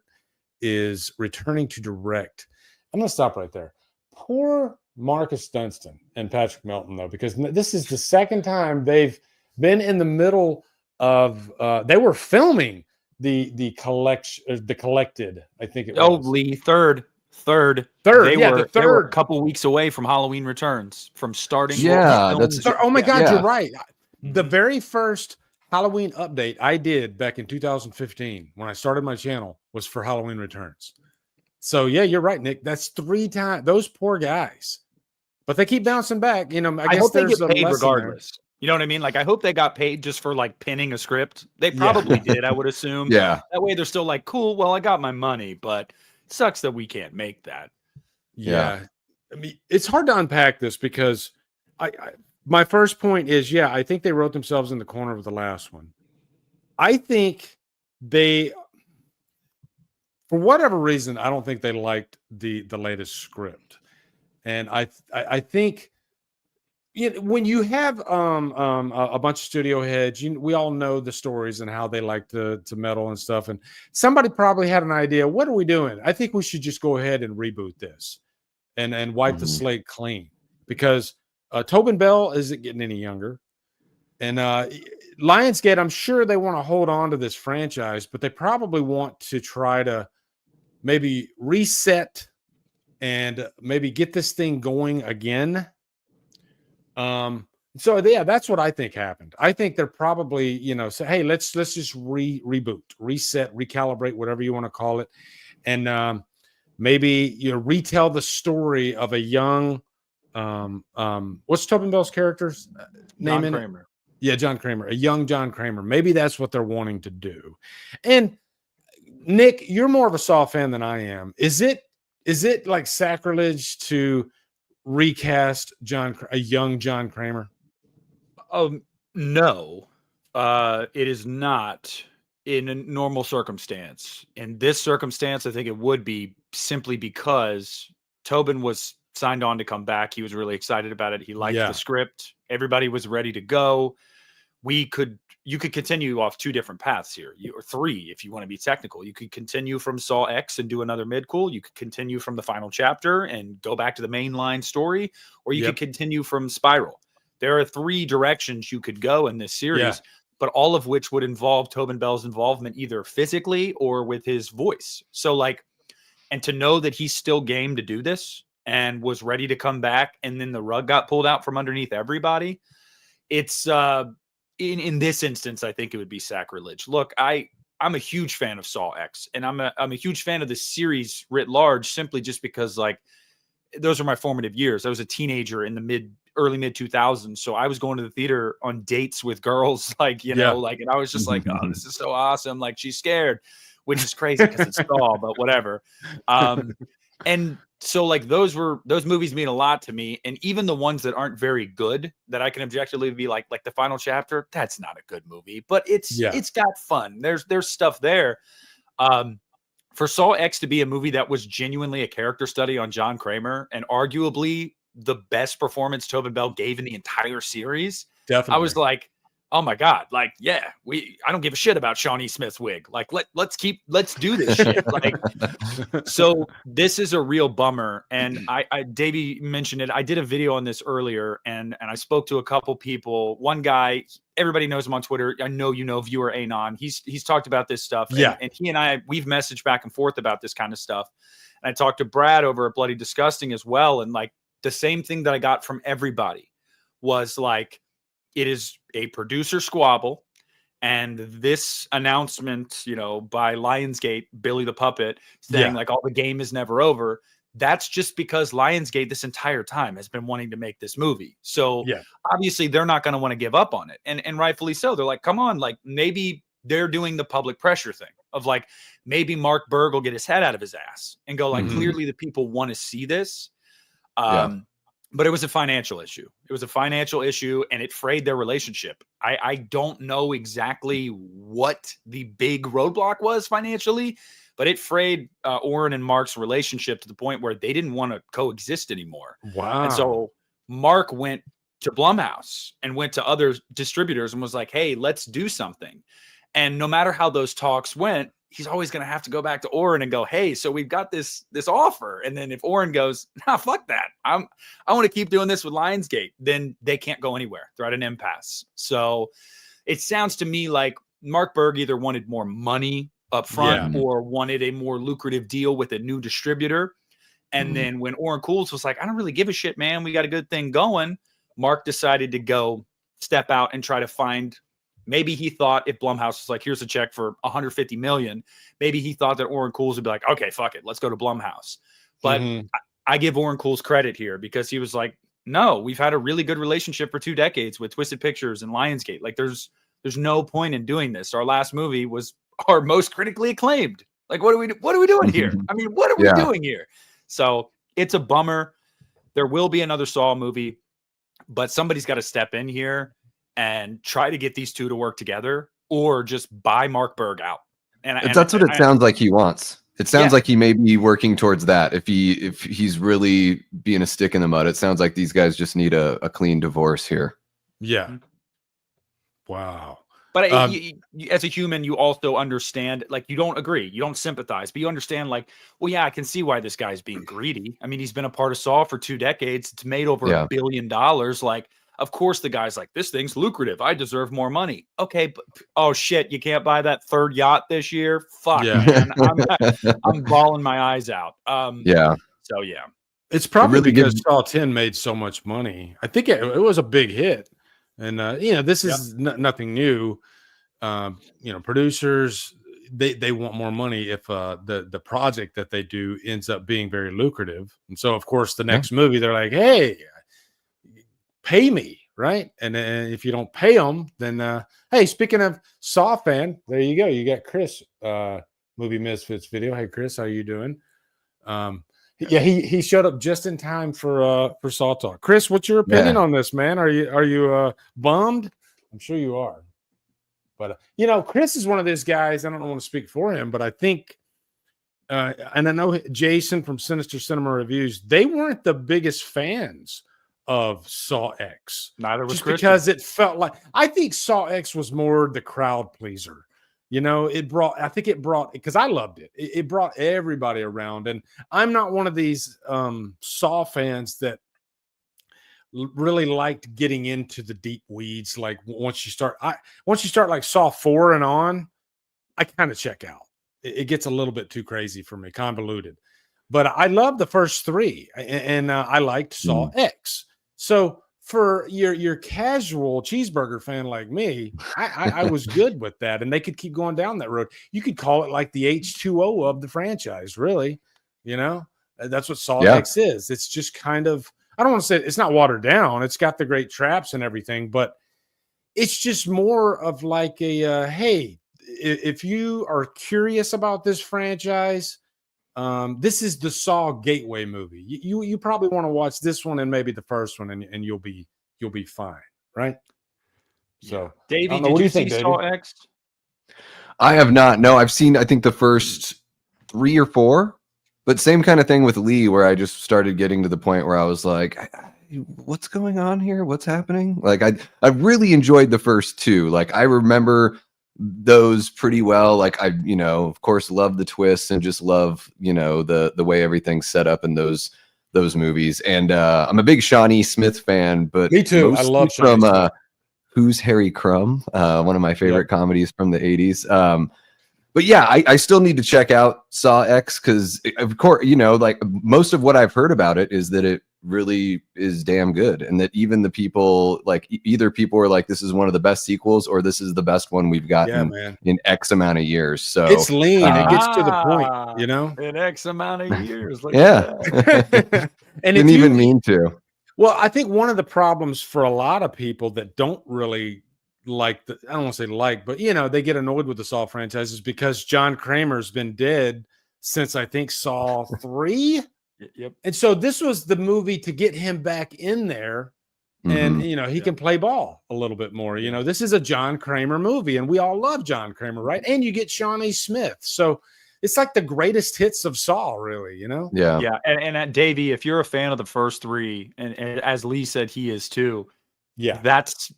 is returning to direct. I'm going to stop right there. Poor Marcus Dunstan and Patrick Melton, though, because this is the second time they've been in the middle of they were filming the collected, I think it was. Lee, third. They were a couple weeks away from Halloween Returns, from starting. Yeah, oh my God, you're right. The very first Halloween update I did back in 2015 when I started my channel was for Halloween Returns. So yeah, you're right, Nick. That's 3 times. Those poor guys, but they keep bouncing back. You know, I guess they get paid regardless. You know what I mean? Like, I hope they got paid just for like pinning a script. They probably did, I would assume. Yeah. That way they're still like, cool. Well, I got my money, but it sucks that we can't make that. Yeah. I mean, it's hard to unpack this because my first point is, I think they wrote themselves in the corner with the last one. I think they, for whatever reason, I don't think they liked the latest script. And I think, when you have a bunch of studio heads, we all know the stories and how they like to meddle and stuff. And somebody probably had an idea. What are we doing? I think we should just go ahead and reboot this and wipe the slate clean, because Tobin Bell isn't getting any younger. And Lionsgate, I'm sure they want to hold on to this franchise, but they probably want to try to maybe reset and maybe get this thing going again. So yeah, that's what I think happened. I think they're probably, say, hey, let's just reboot, reset, recalibrate, whatever you want to call it. And maybe retell the story of a young what's Tobin Bell's character's name? John Kramer. Yeah, John Kramer, a young John Kramer. Maybe that's what they're wanting to do. And Nick, you're more of a Saw fan than I am. Is it like sacrilege to recast a young John Kramer? No, it is not in a normal circumstance. In this circumstance, I think it would be, simply because Tobin was signed on to come back. He was really excited about it. He liked the script. Everybody was ready to go. You could continue off 2 different paths here, or 3 if you want to be technical. You could continue from Saw X and do another midcool. You could continue from the final chapter and go back to the mainline story, or you could continue from Spiral. There are 3 directions you could go in this series, but all of which would involve Tobin Bell's involvement either physically or with his voice. So and to know that he's still game to do this and was ready to come back, and then the rug got pulled out from underneath everybody. It's in this instance, I think it would be sacrilege. Look, I'm a huge fan of Saw X, and I'm a huge fan of the series writ large, simply just because those are my formative years. I was a teenager in the early mid 2000s, so I was going to the theater on dates with girls, and I was just like, oh, this is so awesome. Like, she's scared, which is crazy because it's Saw, but whatever. And so those movies mean a lot to me. And even the ones that aren't very good, that I can objectively be like the final chapter, that's not a good movie, but it's got fun. There's stuff there. For Saw X to be a movie that was genuinely a character study on John Kramer, and arguably the best performance Tobin Bell gave in the entire series, definitely, I was like, oh my God, I don't give a shit about Shawnee Smith's wig. Let's do this shit. So this is a real bummer. And Davey mentioned it. I did a video on this earlier, and I spoke to a couple people. One guy, everybody knows him on Twitter. I know, viewer Anon. He's talked about this stuff. And he and we've messaged back and forth about this kind of stuff. And I talked to Brad over at Bloody Disgusting as well. And the same thing that I got from everybody was it is a producer squabble, and this announcement, by Lionsgate, Billy the Puppet, saying all the game is never over. That's just because Lionsgate this entire time has been wanting to make this movie. So obviously they're not going to want to give up on it. And rightfully so. They're like, come on, maybe they're doing the public pressure thing of maybe Mark Berg will get his head out of his ass and go clearly the people want to see this. But it was a financial issue. And it frayed their relationship. I don't know exactly what the big roadblock was financially, but it frayed Oren and Mark's relationship to the point where they didn't want to coexist anymore. Wow. And so Mark went to Blumhouse and went to other distributors and was like, hey, let's do something. And no matter how those talks went, he's always going to have to go back to Oren and go, hey, so we've got this offer. And then if Oren goes, nah, fuck that, I want to keep doing this with Lionsgate, then they can't go anywhere. They're at an impasse. So it sounds to me like Mark Berg either wanted more money up front or wanted a more lucrative deal with a new distributor. And then when Oren Cools was like, I don't really give a shit, man, we got a good thing going, Mark decided to go step out and try to find. Maybe he thought if Blumhouse was like, here's a check for $150 million, maybe he thought that Oren Cools would be like, okay, fuck it, let's go to Blumhouse. But I give Oren Cools credit here because he was like, no, we've had a really good relationship for 2 decades with Twisted Pictures and Lionsgate. Like there's no point in doing this. Our last movie was our most critically acclaimed. Like, what are we doing here? I mean, what are we doing here? So it's a bummer. There will be another Saw movie, but somebody's got to step in here and try to get these two to work together, or just buy Mark Berg out. And that's what it sounds like he wants. It sounds like he may be working towards that. If he's really being a stick in the mud, it sounds like these guys just need a clean divorce here. Yeah. Wow. But as a human, you also understand, like, you don't agree, you don't sympathize, but you understand, like, well, yeah, I can see why this guy's being greedy. I mean, he's been a part of Saw for 2 decades. It's made over $1 billion. Like, of course, the guy's like, this thing's lucrative. I deserve more money. Okay, but oh shit, you can't buy that 3rd yacht this year. Fuck, man. I'm bawling my eyes out. So yeah, it's probably because Saw 10 made so much money. I think it was a big hit, and this is nothing new. Producers they want more money if the project that they do ends up being very lucrative, and so of course the next movie they're like, hey, pay me, right? And if you don't pay them, then hey, speaking of Saw fan, there you go. You got Chris, Movie Misfits video. Hey, Chris, how you doing? He showed up just in time for Saw Talk. Chris, what's your opinion on this, man? Are you bummed? I'm sure you are. But Chris is one of those guys. I don't want to speak for him, but I think, and I know Jason from Sinister Cinema Reviews, they weren't the biggest fans of Saw X. Neither was just Christian. Because it felt like, I think Saw X was more the crowd pleaser. I think it brought, because I loved it. It brought everybody around. And I'm not one of these Saw fans that really liked getting into the deep weeds. Like once you start like Saw 4 and on, I kind of check out. It gets a little bit too crazy for me, convoluted. But I love the first 3, and I liked Saw X. So for your casual cheeseburger fan like me, I was good with that, and they could keep going down that road. You could call it like the H2O of the franchise, really. That's what Saw X is. It's just kind of, I don't want to say it's not watered down. It's got the great traps and everything, but it's just more of like a hey, if you are curious about this franchise, this is the Saw gateway movie. You probably want to watch this one and maybe the first one, and you'll be fine, right? So, Davey, did you see Saw X? I have not. No, I've seen, I think, the first 3 or 4, but same kind of thing with Lee, where I just started getting to the point where I was like, what's going on here? What's happening? Like, I really enjoyed the first 2. Like, I remember those pretty well. Like, I of course love the twists and just love the way everything's set up in those movies. And I'm a big Shawnee Smith fan, but me too. I love from Who's Harry Crumb, one of my favorite comedies from the 80s. But yeah, I still need to check out Saw X, because of course like most of what I've heard about it is that it really is damn good, and that even the people, like, either people are like, this is one of the best sequels, or this is the best one we've gotten in X amount of years. So it's lean, it gets to the point, in X amount of years. Look and didn't even mean to. Well, I think one of the problems for a lot of people that don't really like I don't want to say like, but they get annoyed with the Saw franchise, is because John Kramer's been dead since, I think, Saw 3. Yep. And so this was the movie to get him back in there And, you know, he can play ball a little bit more. You know, this is a John Kramer movie, and we all love John Kramer, right? And you get Shawnee Smith. So it's like the greatest hits of Saw, really, you know? Yeah. And Davey, if you're a fan of the first three, and as Lee said, he is too. Yeah. That's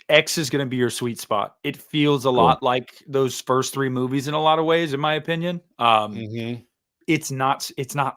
X is going to be your sweet spot. It feels a lot like those first three movies in a lot of ways, in my opinion. It's not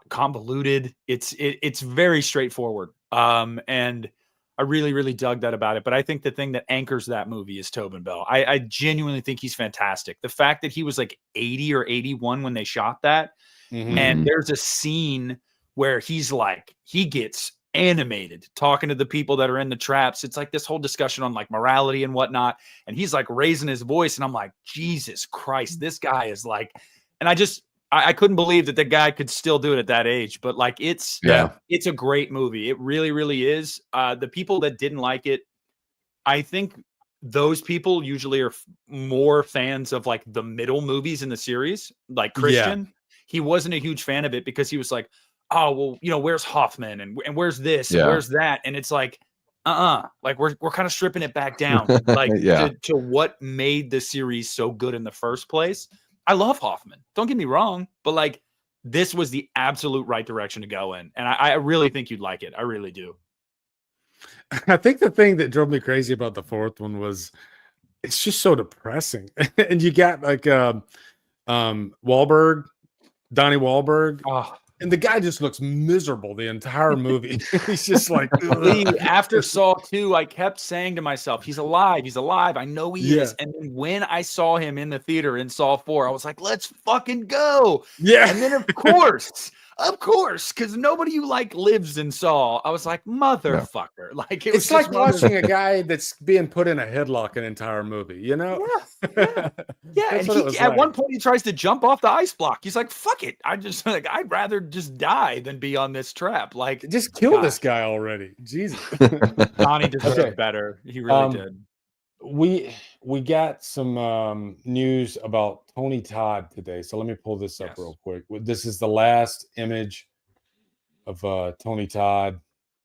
convoluted. It's very straightforward. And I really, really dug that about it. But I think the thing that anchors that movie is Tobin Bell. I genuinely think he's fantastic. The fact that he was like 80 or 81 when they shot that. And there's a scene where he gets animated talking to the people that are in the traps. It's like this whole discussion on like morality and whatnot. And he's like raising his voice. And I'm like, Jesus Christ, this guy is like, and I couldn't believe that the guy could still do it at that age, but like, it's a great movie. It really, really is. The people that didn't like it, I think those people usually are more fans of like the middle movies in the series, like Christian. He wasn't a huge fan of it because he was like, oh, well, you know, where's Hoffman and where's this and where's that? And it's like, like we're kind of stripping it back down, like to what made the series so good in the first place. I love Hoffman. Don't get me wrong, but like this was the absolute right direction to go in. And I really think you'd like it. I really do. I think the thing that drove me crazy about the fourth one was it's just so depressing. And you got like Wahlberg, Donnie Wahlberg. Oh. And the guy just looks miserable the entire movie. He's just like, after Saw 2, I kept saying to myself, he's alive. He's alive. I know he is. And then when I saw him in the theater in Saw 4, I was like, let's fucking go. Yeah. And then of course, because nobody you like lives in Saw. I was like, motherfucker. Like it's like watching a guy that's being put in a headlock an entire movie, you know? Yeah. And at one point he tries to jump off the ice block. He's like, fuck it. I'd rather just die than be on this trap. Like, just kill this guy already. Jesus. Donnie deserved better. He really did. We got some news about Tony Todd today. So let me pull this up real quick. This is the last image of Tony Todd.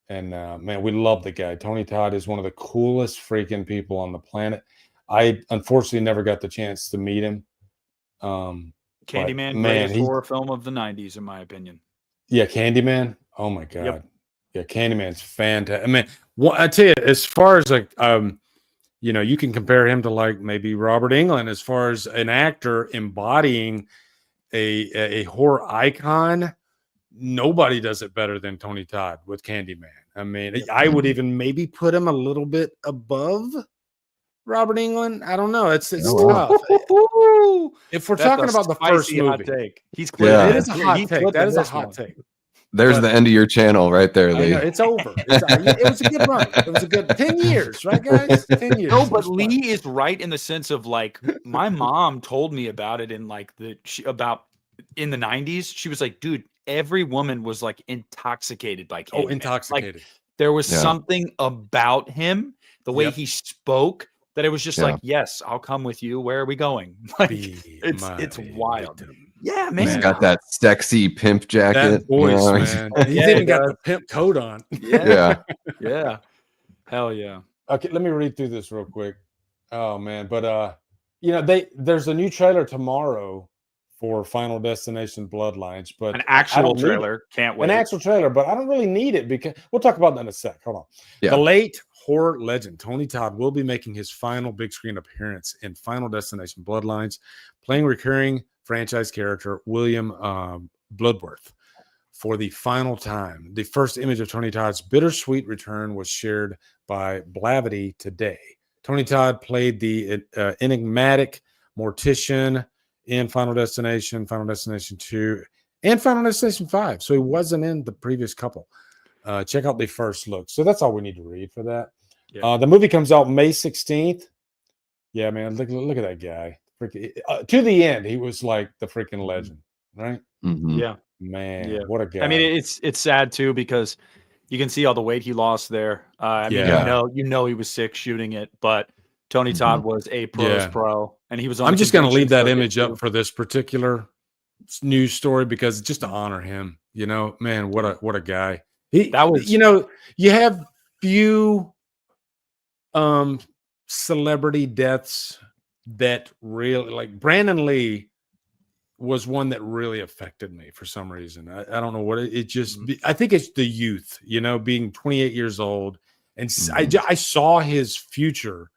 And man, we love the guy. Tony Todd is one of the coolest freaking people on the planet. I unfortunately never got the chance to meet him. Candyman, greatest horror film of the 90s, in my opinion. Yeah, Candyman. Oh my God. Yep. Yeah, Candyman's fantastic. I mean, I tell you, as far as like you know, you can compare him to like maybe Robert Englund as far as an actor embodying a horror icon. Nobody does it better than Tony Todd with Candyman. I mean, I would even maybe put him a little bit above Robert Englund. I don't know. It's tough. If we're talking about the first movie, hot take. He's clear. It is a hot take. That is a hot take. There's the end of your channel right there, Lee. It's over. It was a good run. It was a good 10 years, right, guys? 10 years. No, but Lee is right in the sense of like my mom told me about it in like in the 90s. She was like, dude, every woman was like intoxicated by Candyman. Oh, intoxicated. Like, there was something about him, the way he spoke, that it was just like, yes, I'll come with you. Where are we going? Like, it's wild. Yeah, man. He's got that sexy pimp jacket. That voice, man. He's even got the pimp coat on. Yeah. Hell yeah. Okay, let me read through this real quick. Oh man, but you know, there's a new trailer tomorrow for Final Destination Bloodlines, but an actual trailer. Can't wait. An actual trailer, but I don't really need it because we'll talk about that in a sec. Hold on. Yeah. The late horror legend Tony Todd will be making his final big screen appearance in Final Destination Bloodlines, playing recurring franchise character William Bloodworth for the final time. The first image of Tony Todd's bittersweet return was shared by Blavity today. Tony Todd played the enigmatic mortician in Final Destination 2, and Final Destination 5. So he wasn't in the previous couple. Check out the first look. So that's all we need to read for that. Yeah. The movie comes out May 16th. Yeah, man, look at that guy. To the end, he was like the freaking legend, right? Mm-hmm. Yeah, man, what a guy. I mean, it's sad too because you can see all the weight he lost there. I mean, you know, he was sick shooting it, but Tony Todd was a pro's pro, and he was. I'm just going to leave that image up for this particular news story because just to honor him, you know, man, what a guy. You know, you have few celebrity deaths that really, like Brandon Lee was one that really affected me for some reason. I don't know what it just, I think it's the youth, being 28 years old. And I saw his future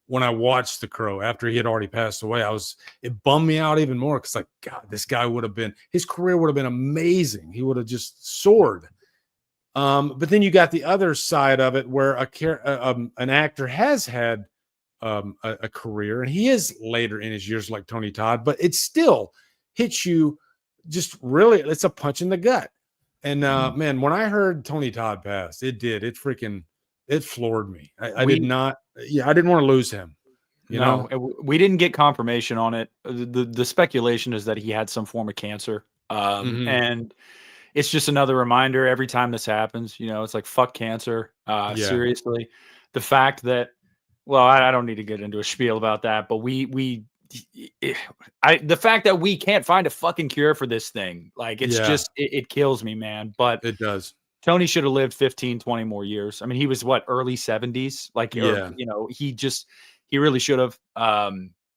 when I watched The Crow after he had already passed away. It bummed me out even more because, like, God, this guy his career would have been amazing. He would have just soared. But then you got the other side of it where an actor has had a career, and he is later in his years like Tony Todd, but it still hits you just really, it's a punch in the gut. And man, when I heard Tony Todd pass, it floored me. I didn't want to lose him. You know, we didn't get confirmation on it. The speculation is that he had some form of cancer. And it's just another reminder every time this happens, it's like, fuck cancer. Seriously. The fact that, well, I don't need to get into a spiel about that, but the fact that we can't find a fucking cure for this thing, like, it's just, it kills me, man. But it does. Tony should have lived 15, 20 more years. I mean, he was early 70s, like, he really should have.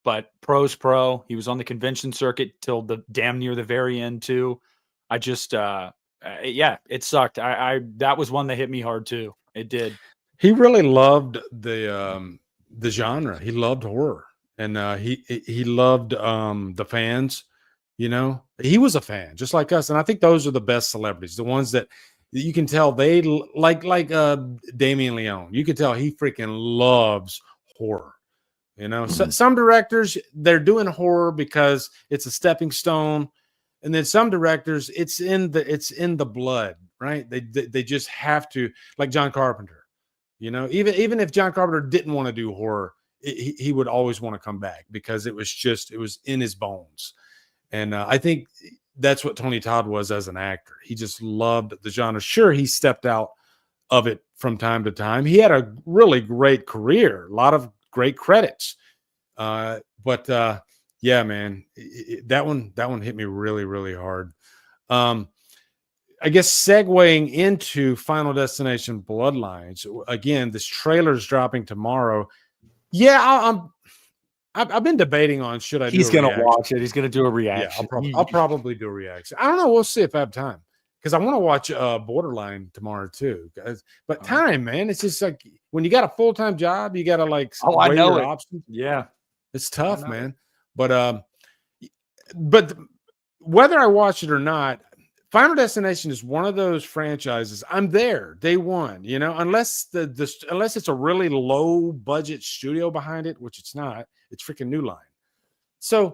But pro's pro. He was on the convention circuit till the damn near the very end too. I just, it sucked. That was one that hit me hard too. It did. He really loved the genre. He loved horror, and he loved the fans. He was a fan just like us, and I think those are the best celebrities, the ones that you can tell they like Damien Leone. You can tell he freaking loves horror. Some directors, they're doing horror because it's a stepping stone, and then some directors, it's in the blood, right? They just have to, like John Carpenter. Even if John Carpenter didn't want to do horror, he would always want to come back because it was in his bones. And I think that's what Tony Todd was as an actor. He just loved the genre. Sure, he stepped out of it from time to time. He had a really great career, a lot of great credits. But yeah, man, that one hit me really, really hard. I guess segueing into Final Destination Bloodlines, again, this trailer's dropping tomorrow. Yeah, I've been debating on should I. He's gonna watch it. He's gonna do a reaction. Yeah, I'll probably do a reaction. I don't know. We'll see if I have time because I want to watch Borderline tomorrow too. But time, man, it's just like when you got a full-time job, you got to like. Oh, I know it. Options. Yeah, it's tough, man. But whether I watch it or not, Final Destination is one of those franchises. I'm there day one, unless unless it's a really low budget studio behind it, which it's not. It's freaking New Line. So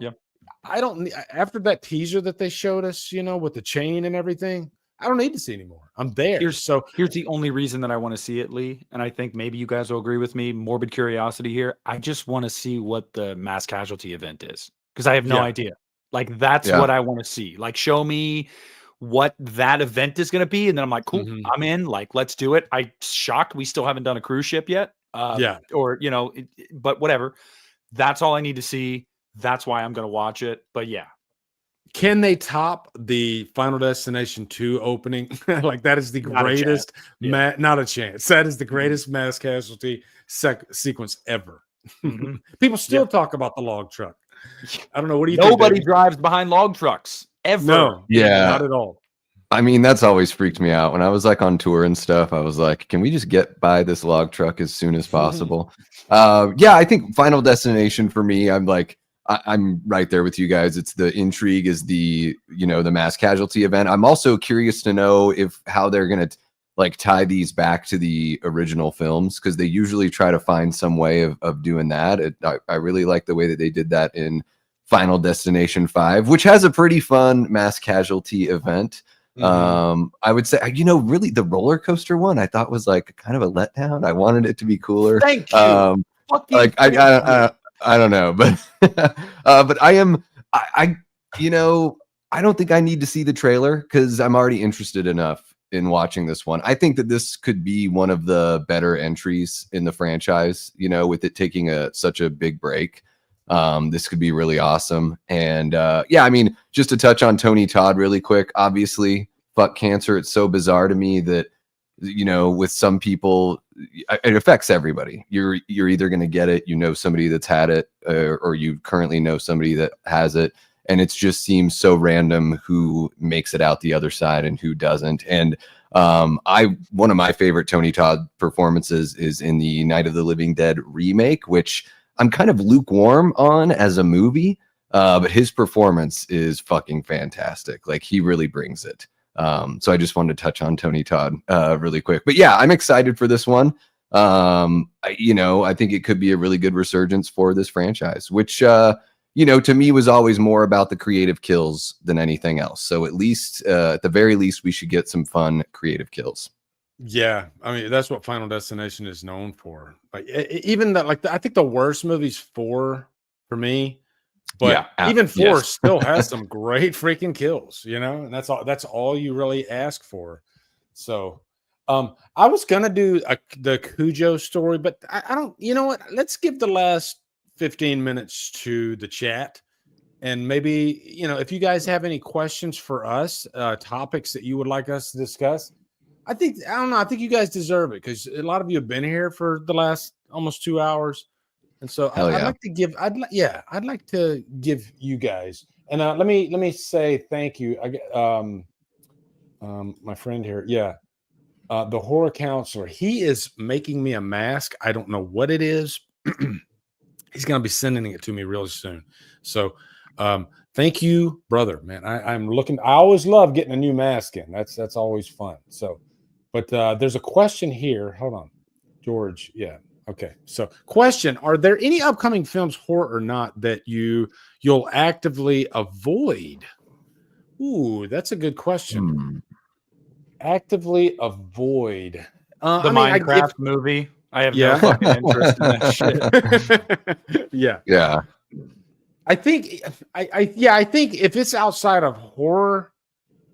I don't. After that teaser that they showed us, with the chain and everything, I don't need to see anymore. I'm there. Here's the only reason that I want to see it, Lee, and I think maybe you guys will agree with me. Morbid curiosity here. I just want to see what the mass casualty event is because I have no idea. Like that's what I want to see. Like show me what that event is going to be, and then I'm like, cool, I'm in. Like, let's do it. I'm shocked we still haven't done a cruise ship yet. Or but whatever. That's all I need to see. That's why I'm going to watch it. But yeah. Can they top the Final Destination 2 opening? Like that is the greatest, not a chance. That is the greatest mass casualty sequence ever. People still talk about the log truck. I don't know. What do you think? Nobody drives behind log trucks ever. No, not at all. I mean, that's always freaked me out. When I was like on tour and stuff, I was like, can we just get by this log truck as soon as possible? I think Final Destination for me, I'm like, I'm right there with you guys. It's the intrigue is the mass casualty event. I'm also curious to know how they're going to like tie these back to the original films because they usually try to find some way of doing that. I really like the way that they did that in Final Destination 5, which has a pretty fun mass casualty event. I would say, really the roller coaster one I thought was like kind of a letdown. I wanted it to be cooler. Thank you. Like I don't know, but but I don't think I need to see the trailer because I'm already interested enough in watching this one. I think that this could be one of the better entries in the franchise, with it taking such a big break. This could be really awesome. And I mean, just to touch on Tony Todd really quick, obviously, fuck cancer. It's so bizarre to me that you know, with some people, it affects everybody. You're either going to get it, you know, somebody that's had it, or you currently know somebody that has it. And it just seems so random who makes it out the other side and who doesn't. And one of my favorite Tony Todd performances is in the Night of the Living Dead remake, which I'm kind of lukewarm on as a movie, but his performance is fucking fantastic. Like, he really brings it. So I just wanted to touch on Tony Todd really quick. But yeah, I'm excited for this one. I think it could be a really good resurgence for this franchise, which you know, to me was always more about the creative kills than anything else. So at least, at the very least, we should get some fun creative kills. Yeah, I mean, that's what Final Destination is known for. Like, even that, like, I think the worst movie's 4 for me, but even 4 still has some great freaking kills, you know, and that's all you really ask for. So I was gonna do the Cujo story, but I don't, you know what, let's give the last 15 minutes to the chat, and maybe, you know, if you guys have any questions for us, topics that you would like us to discuss, I don't know, I think you guys deserve it, because a lot of you have been here for the last almost 2 hours, and so I'd like to give, I'd like to give you guys, and let me say thank you. My friend here, the horror counselor, he is making me a mask. I don't know what it is. He's going to be sending it to me really soon. So thank you, brother, man. I always love getting a new mask in. That's always fun. So, but there's a question here. Hold on, George. Yeah. Okay. So question, are there any upcoming films, horror or not, that you'll actively avoid? Ooh, that's a good question. Actively avoid. Minecraft movie. I have no fucking interest in that shit. Yeah. I think I think if it's outside of horror,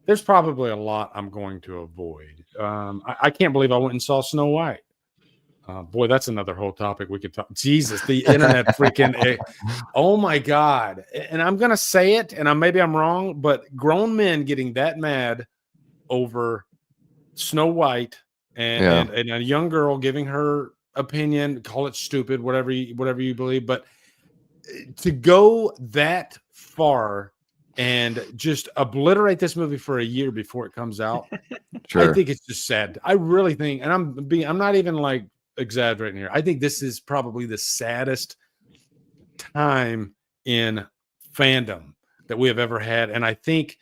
there's probably a lot I'm going to avoid. I can't believe I went and saw Snow White. Boy, that's another whole topic we could talk. Jesus, the internet freaking oh my God. And I'm gonna say it, and maybe I'm wrong, but grown men getting that mad over Snow White and a young girl giving her opinion, call it stupid, whatever you believe, but to go that far and just obliterate this movie for a year before it comes out, I think it's just sad. I really think, and I'm not even like exaggerating here, I think this is probably the saddest time in fandom that we have ever had, and I think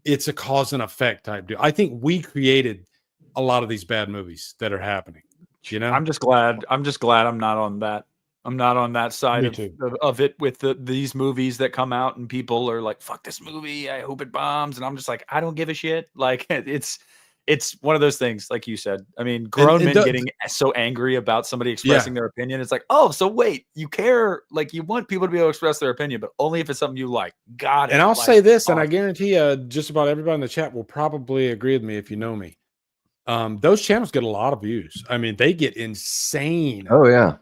it's a cause and effect type deal. I think we created a lot of these bad movies that are happening. You know, I'm just glad I'm not on that. I'm not on that side of it with these movies that come out and people are like, fuck this movie, I hope it bombs. And I'm just like, I don't give a shit. Like, it's one of those things, like you said. I mean, grown men getting so angry about somebody expressing their opinion. It's like, oh, so wait, you care, like, you want people to be able to express their opinion, but only if it's something you like. Got it. And I'll say this, and I guarantee just about everybody in the chat will probably agree with me if you know me. Those channels get a lot of views. I mean, they get insane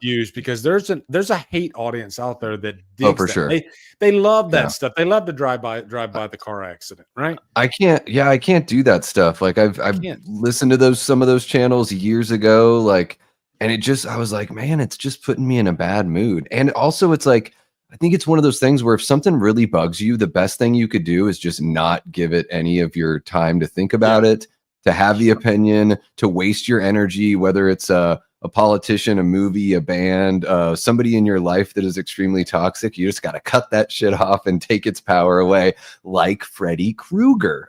views, because there's a hate audience out there that digs for sure. They love that stuff. They love to drive by the car accident, right? I can't do that stuff. Like, I've listened to some of those channels years ago, like, and I was like, man, it's just putting me in a bad mood. And also, it's like, I think it's one of those things where if something really bugs you, the best thing you could do is just not give it any of your time to think about it, to have the opinion, to waste your energy, whether it's a politician, a movie, a band, somebody in your life that is extremely toxic. You just got to cut that shit off and take its power away, like Freddy Krueger.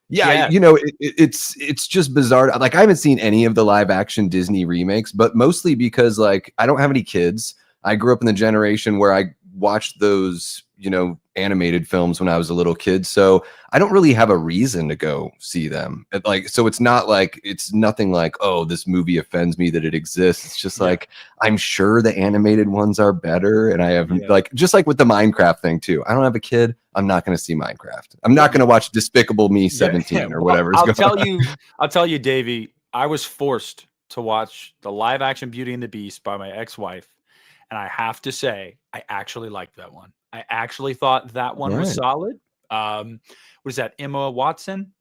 You know, it's just bizarre. Like, I haven't seen any of the live action Disney remakes, but mostly because, like, I don't have any kids. I grew up in the generation where I watched those, you know, animated films when I was a little kid. So I don't really have a reason to go see them. So it's nothing like, oh, this movie offends me that it exists. It's just like, I'm sure the animated ones are better. And I have like, just like with the Minecraft thing too. I don't have a kid. I'm not going to see Minecraft. I'm not going to watch Despicable Me 17 or whatever. I'll tell you, Davey, I was forced to watch the live action Beauty and the Beast by my ex-wife. And I have to say, I actually liked that one. I actually thought that one was solid. Was that Emma Watson?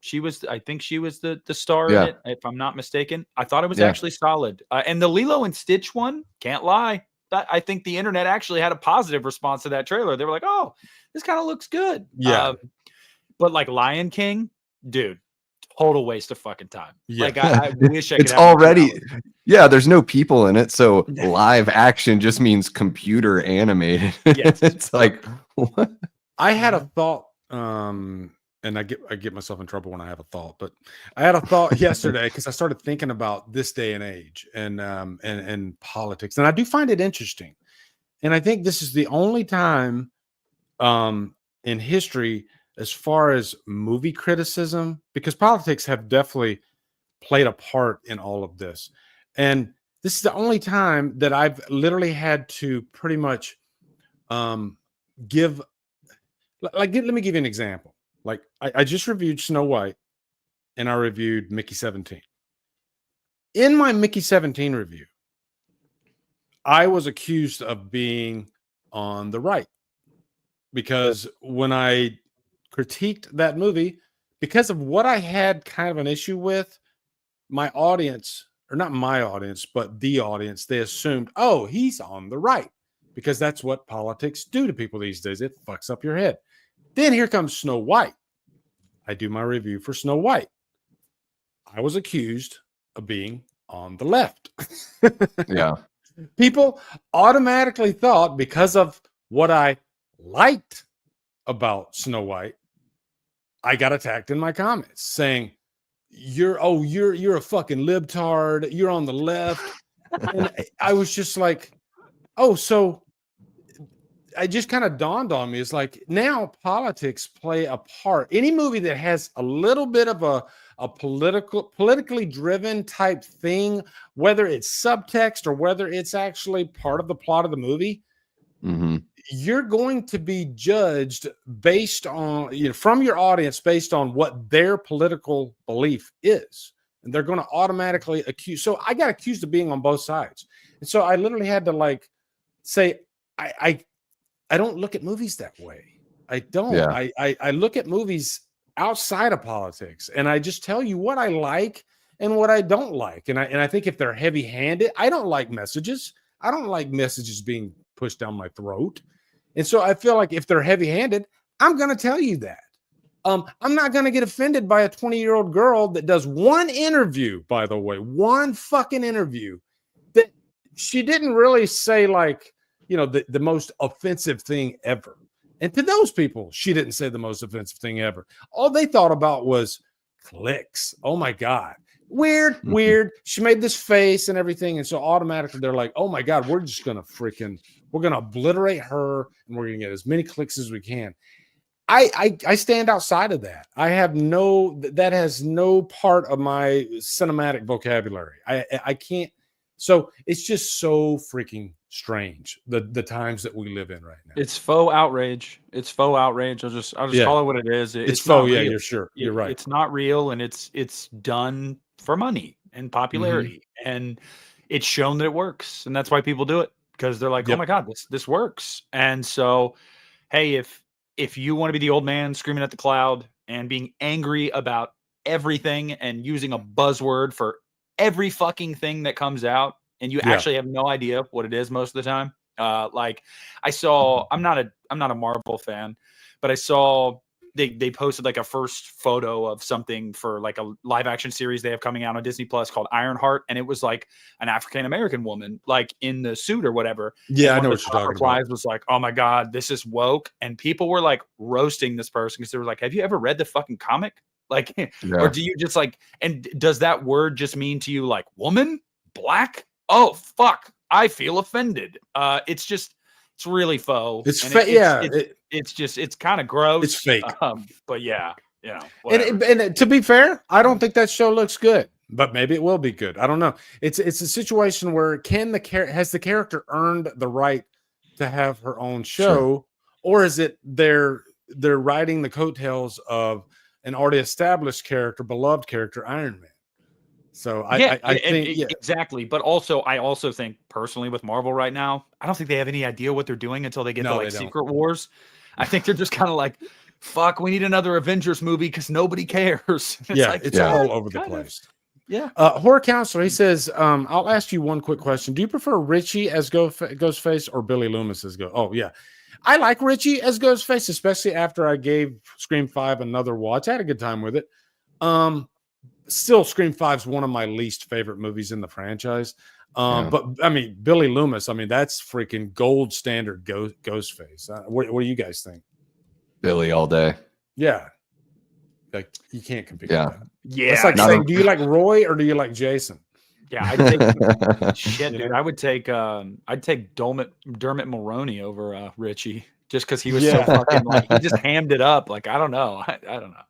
I think she was the star Yeah. in it, if I'm not mistaken. I thought it was actually solid. And the Lilo and Stitch one, can't lie, I think the internet actually had a positive response to that trailer. They were like, "Oh, this kind of looks good." Yeah. But like Lion King, dude, total waste of fucking time. Yeah. Like I wish I could. It's have already, yeah. There's no people in it, so live action just means computer animated. Yes. It's like, what? I had a thought, and I get myself in trouble when I have a thought, but I had a thought yesterday because I started thinking about this day and age and politics, and I do find it interesting. And I think this is the only time in history, as far as movie criticism, because politics have definitely played a part in all of this. And this is the only time that I've literally had to pretty much give, like, let me give you an example. Like, I just reviewed Snow White and I reviewed Mickey 17. In my Mickey 17 review, I was accused of being on the right because when I critiqued that movie, because of what I had kind of an issue with, my audience, or not my audience, but the audience, they assumed, oh, he's on the right because that's what politics do to people these days. It fucks up your head. Then here comes Snow White. I do my review for Snow White. I was accused of being on the left. Yeah. People automatically thought, because of what I liked about Snow White, I got attacked in my comments saying, you're a fucking libtard, you're on the left. And I was just like, oh, so I just kind of dawned on me. It's like, now politics play a part. Any movie that has a little bit of a politically driven type thing, whether it's subtext or whether it's actually part of the plot of the movie, you're going to be judged based on, from your audience, based on what their political belief is. And they're going to automatically accuse. So I got accused of being on both sides. And so I literally had to say, I don't look at movies that way. I don't. Yeah. I look at movies outside of politics, and I just tell you what I like and what I don't like. And I think if they're heavy-handed, I don't like messages. I don't like messages being pushed down my throat. And so I feel like if they're heavy-handed, I'm going to tell you that. I'm not going to get offended by a 20-year-old girl that does one interview, by the way, one fucking interview that she didn't really say the most offensive thing ever. And to those people, she didn't say the most offensive thing ever. All they thought about was clicks. Oh my God. Weird. She made this face and everything. And so automatically they're like, oh my God, we're going to obliterate her and we're going to get as many clicks as we can. I stand outside of that. That has no part of my cinematic vocabulary. I can't. So it's just so freaking strange, the times that we live in right now. It's faux outrage. I'll just call it what it is. It's faux. Yeah, you're right. It's not real, and it's done for money and popularity, and it's shown that it works, and that's why people do it, because they're like, oh my God, this works. And so, hey, if you want to be the old man screaming at the cloud and being angry about everything and using a buzzword for every fucking thing that comes out, and you actually have no idea what it is most of the time. Like I saw, I'm not a Marvel fan, but I saw they posted like a first photo of something for like a live action series they have coming out on Disney Plus called Ironheart, and it was like an African American woman like in the suit or whatever. Yeah, I know what you're talking replies about. Was like, oh my God, this is woke, and people were like roasting this person because they were like, have you ever read the fucking comic? Like, or do you just like, and does that word just mean to you like woman, black? Oh, fuck. I feel offended. It's really faux. It's fake. It's kind of gross. It's fake. But yeah, and to be fair, I don't think that show looks good, but maybe it will be good. I don't know. It's a situation where has the character earned the right to have her own show, or is it they're riding the coattails of an already established character, beloved character, Iron Man? So I think exactly. But also, I also think personally with Marvel right now, I don't think they have any idea what they're doing until they get to Secret Wars. I think they're just kind of like, fuck, we need another Avengers movie because nobody cares. It's all over the place. Yeah. Horror Counselor, he says, I'll ask you one quick question. Do you prefer Richie as Ghostface or Billy Loomis as Ghost? Oh, yeah. I like Richie as Ghostface, especially after I gave Scream 5 another watch. I had a good time with it. Still, Scream 5 is one of my least favorite movies in the franchise. But, I mean, Billy Loomis, I mean, that's freaking gold standard Ghostface. What do you guys think? Billy all day. Yeah. Like, you can't compete with that. Yeah. It's like saying, do you like Roy or do you like Jason? Yeah, I'd take shit, dude. I would take I'd take Dermot Mulroney over Richie just because he was so fucking like he just hammed it up. Like, I don't know. I don't know.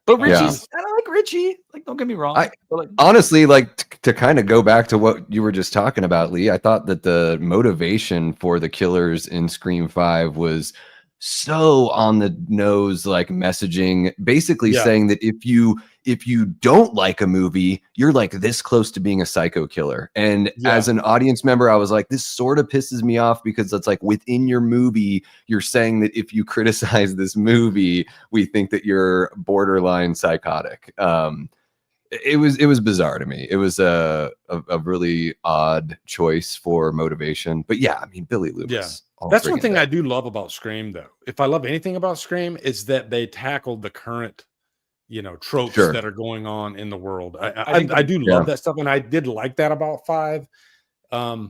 But Richie's I don't like Richie. Like, don't get me wrong. Honestly, like to kind of go back to what you were just talking about, Lee, I thought that the motivation for the killers in Scream 5 was so on the nose, like messaging, basically saying that if you don't like a movie, you're like this close to being a psycho killer. And as an audience member, I was like, this sort of pisses me off because it's like within your movie, you're saying that if you criticize this movie, we think that you're borderline psychotic. It was bizarre to me. It was a really odd choice for motivation. But yeah, I mean, Billy Loomis. Yeah. That's one thing I do love about Scream, though. If I love anything about Scream, is that they tackled the current, tropes that are going on in the world. I do love that stuff, and I did like that about 5. I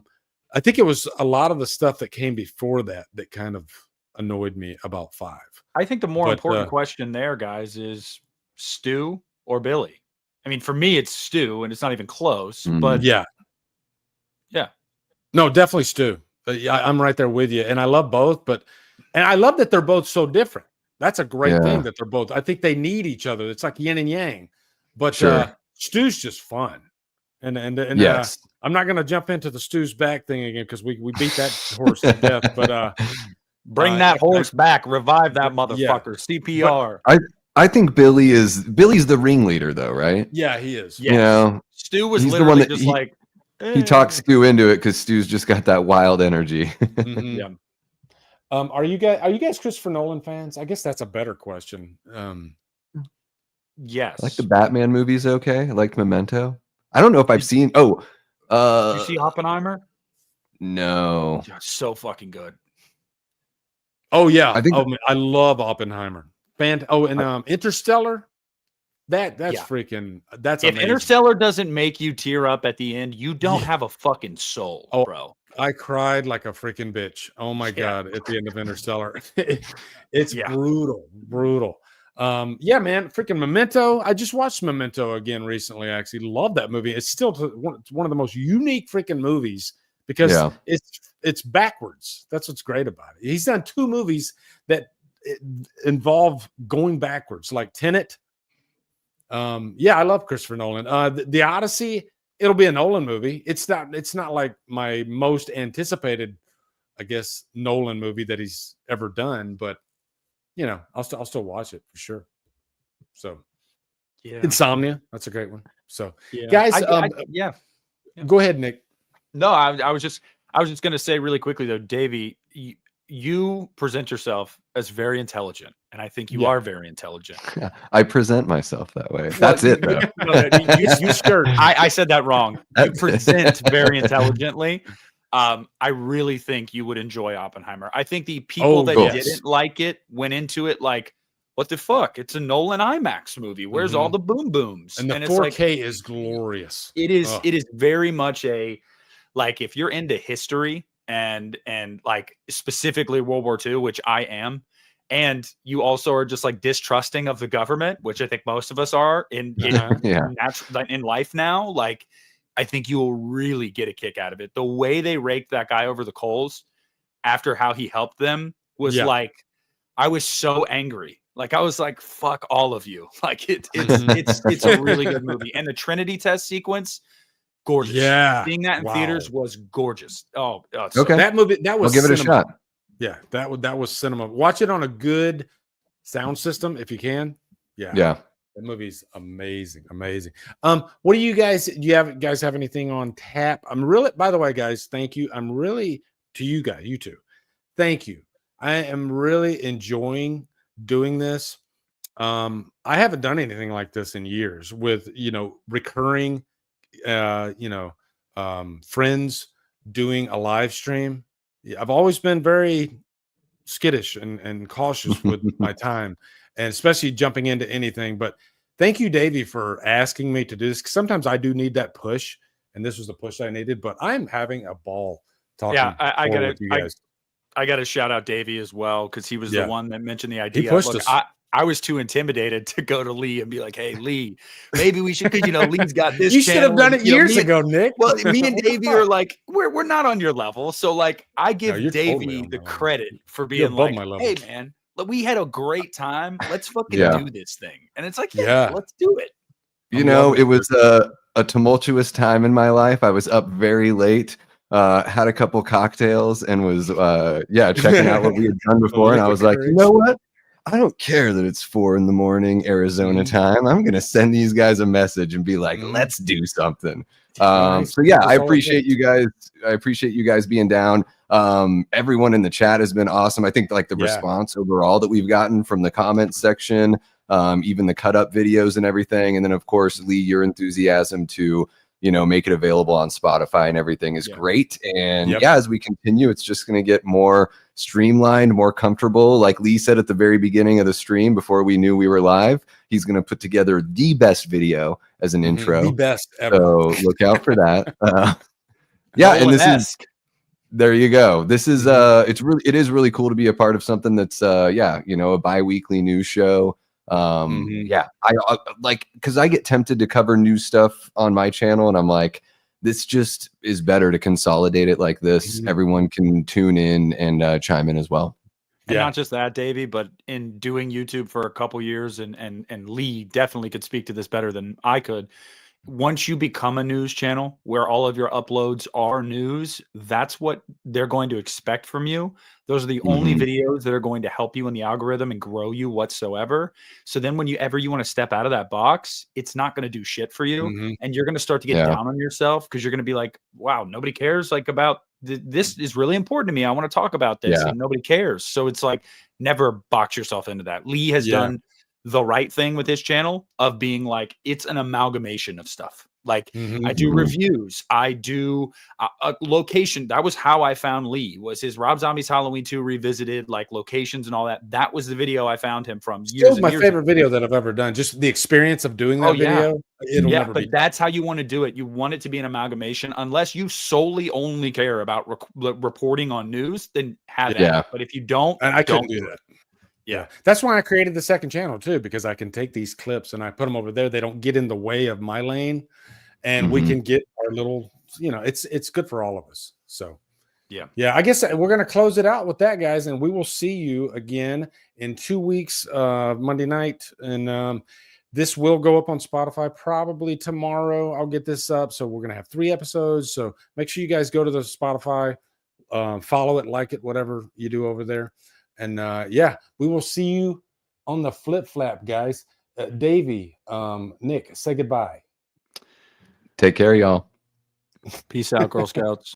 think it was a lot of the stuff that came before that kind of annoyed me about 5. I think the more important question there, guys, is Stu or Billy. I mean, for me, it's Stu, and it's not even close. But yeah. No, definitely Stu. I'm right there with you, and I love both. And I love that they're both so different. That's a great thing that they're both. I think they need each other. It's like yin and yang. But Stu's just fun, and I'm not going to jump into the Stu's back thing again because we beat that horse to death. But bring that horse back, revive that motherfucker. CPR. I think Billy's the ringleader, though, right? Yeah, he is. Yes. Stu was literally just like. He talks Stu into it because Stu's just got that wild energy. Yeah. Are you guys Christopher Nolan fans? I guess that's a better question. Yes. I like the Batman movies. Okay. I liked Memento. I don't know if I've seen. Did you see Oppenheimer? No. So fucking good. Oh yeah. I love Oppenheimer. Interstellar. That's freaking. That's if amazing. Interstellar doesn't make you tear up at the end, you don't have a fucking soul, bro. I cried like a freaking bitch. Oh my god! At the end of Interstellar, it's brutal. Yeah, man, freaking Memento. I just watched Memento again recently. I actually love that movie. It's still one of the most unique freaking movies because it's backwards. That's what's great about it. He's done 2 movies that involve going backwards, like Tenet. I love Christopher Nolan. The Odyssey, it'll be a Nolan movie. It's not like my most anticipated, I guess, Nolan movie that he's ever done, but I'll still watch it for sure. So Insomnia, that's a great one. So guys, go ahead, Nick. No, I was just gonna say really quickly though, Davey, you present yourself as very intelligent, and I think you are very intelligent. I present myself that way. That's it, though. You skirt. I said that wrong. You present very intelligently. I really think you would enjoy Oppenheimer. I think the people that didn't like it went into it like, what the fuck? It's a Nolan IMAX movie. Where's all the boom booms? And the 4K is glorious. It is. It is very much a like if you're into history. And like specifically World War II, which I am, and you also are just like distrusting of the government, which I think most of us are in life now. Like, I think you will really get a kick out of it. The way they raked that guy over the coals after how he helped them was like, I was so angry. Like I was like, fuck all of you. Like it's a really good movie, and the Trinity test sequence. Gorgeous. Yeah. Seeing that in theaters was gorgeous. Okay. That movie, that was I'll give it a shot. Yeah, that was cinema. Watch it on a good sound system if you can. Yeah. That movie's amazing. What do you guys have anything on tap? By the way, guys, thank you. I'm really to you guys, you two. Thank you. I am really enjoying doing this. I haven't done anything like this in years with, recurring, friends doing a live stream. I've always been very skittish and cautious with my time, and especially jumping into anything. But thank you, Davey, for asking me to do this. 'Cause sometimes I do need that push, and this was the push I needed. But I'm having a ball talking. Yeah, I got with you guys. I got to shout out Davey as well, because he was the one that mentioned the idea. He pushed us. I was too intimidated to go to Lee and be like, "Hey, Lee, maybe we should." Because Lee's got this. You should have done it years ago, Nick. Well, me and Davey are like, we're not on your level, so like I give Davey the credit for being like, "Hey, man, we had a great time. Let's fucking do this thing." And it's like, yeah, let's do it. It was a tumultuous time in my life. I was up very late. Had a couple cocktails and was checking out what we had done before, and I was like, you know what? I don't care that it's 4 a.m. Arizona time. I'm gonna send these guys a message and be like, let's do something. So yeah, I appreciate you guys. I appreciate you guys being down. Everyone in the chat has been awesome. I think like the response overall that we've gotten from the comments section, even the cut up videos and everything, and then of course, Lee, your enthusiasm to make it available on Spotify and everything is great. And as we continue, it's just going to get more streamlined, more comfortable. Like Lee said at the very beginning of the stream, before we knew we were live, he's going to put together the best video as an intro. The best ever. So look out for that. And this is, there you go. This is, it is really cool to be a part of something that's, a bi-weekly news show. I like, because I get tempted to cover new stuff on my channel, and I'm like, this just is better to consolidate it like this. Everyone can tune in and chime in as well. And not just that, Davey, but in doing YouTube for a couple years, and Lee definitely could speak to this better than I could. Once you become a news channel where all of your uploads are news, that's what they're going to expect from you. Those are the only videos that are going to help you in the algorithm and grow you whatsoever. So then when you want to step out of that box, it's not going to do shit for you. And you're going to start to get down on yourself, because you're going to be like, wow, nobody cares like about this is really important to me. I want to talk about this and nobody cares. So it's like, never box yourself into that. Lee has done the right thing with his channel of being like, it's an amalgamation of stuff. Like I do reviews, I do a location. That was how I found Lee, was his Rob Zombie's Halloween 2 revisited, like locations and all that. That was the video I found him from. Still my favorite video that I've ever done. Just the experience of doing that video. But that's how you want to do it. You want it to be an amalgamation, unless you solely only care about reporting on news, then have it. But if you don't, and I couldn't do that. Yeah, that's why I created the second channel too, because I can take these clips and I put them over there. They don't get in the way of my lane, and we can get our little, it's good for all of us. So yeah, I guess we're going to close it out with that, guys, and we will see you again in 2 weeks, Monday night. And this will go up on Spotify probably tomorrow. I'll get this up. So we're going to have 3 episodes. So make sure you guys go to the Spotify, follow it, like it, whatever you do over there. And we will see you on the flip flap, guys. Davey, Nick, say goodbye. Take care, y'all. Peace out, Girl Scouts.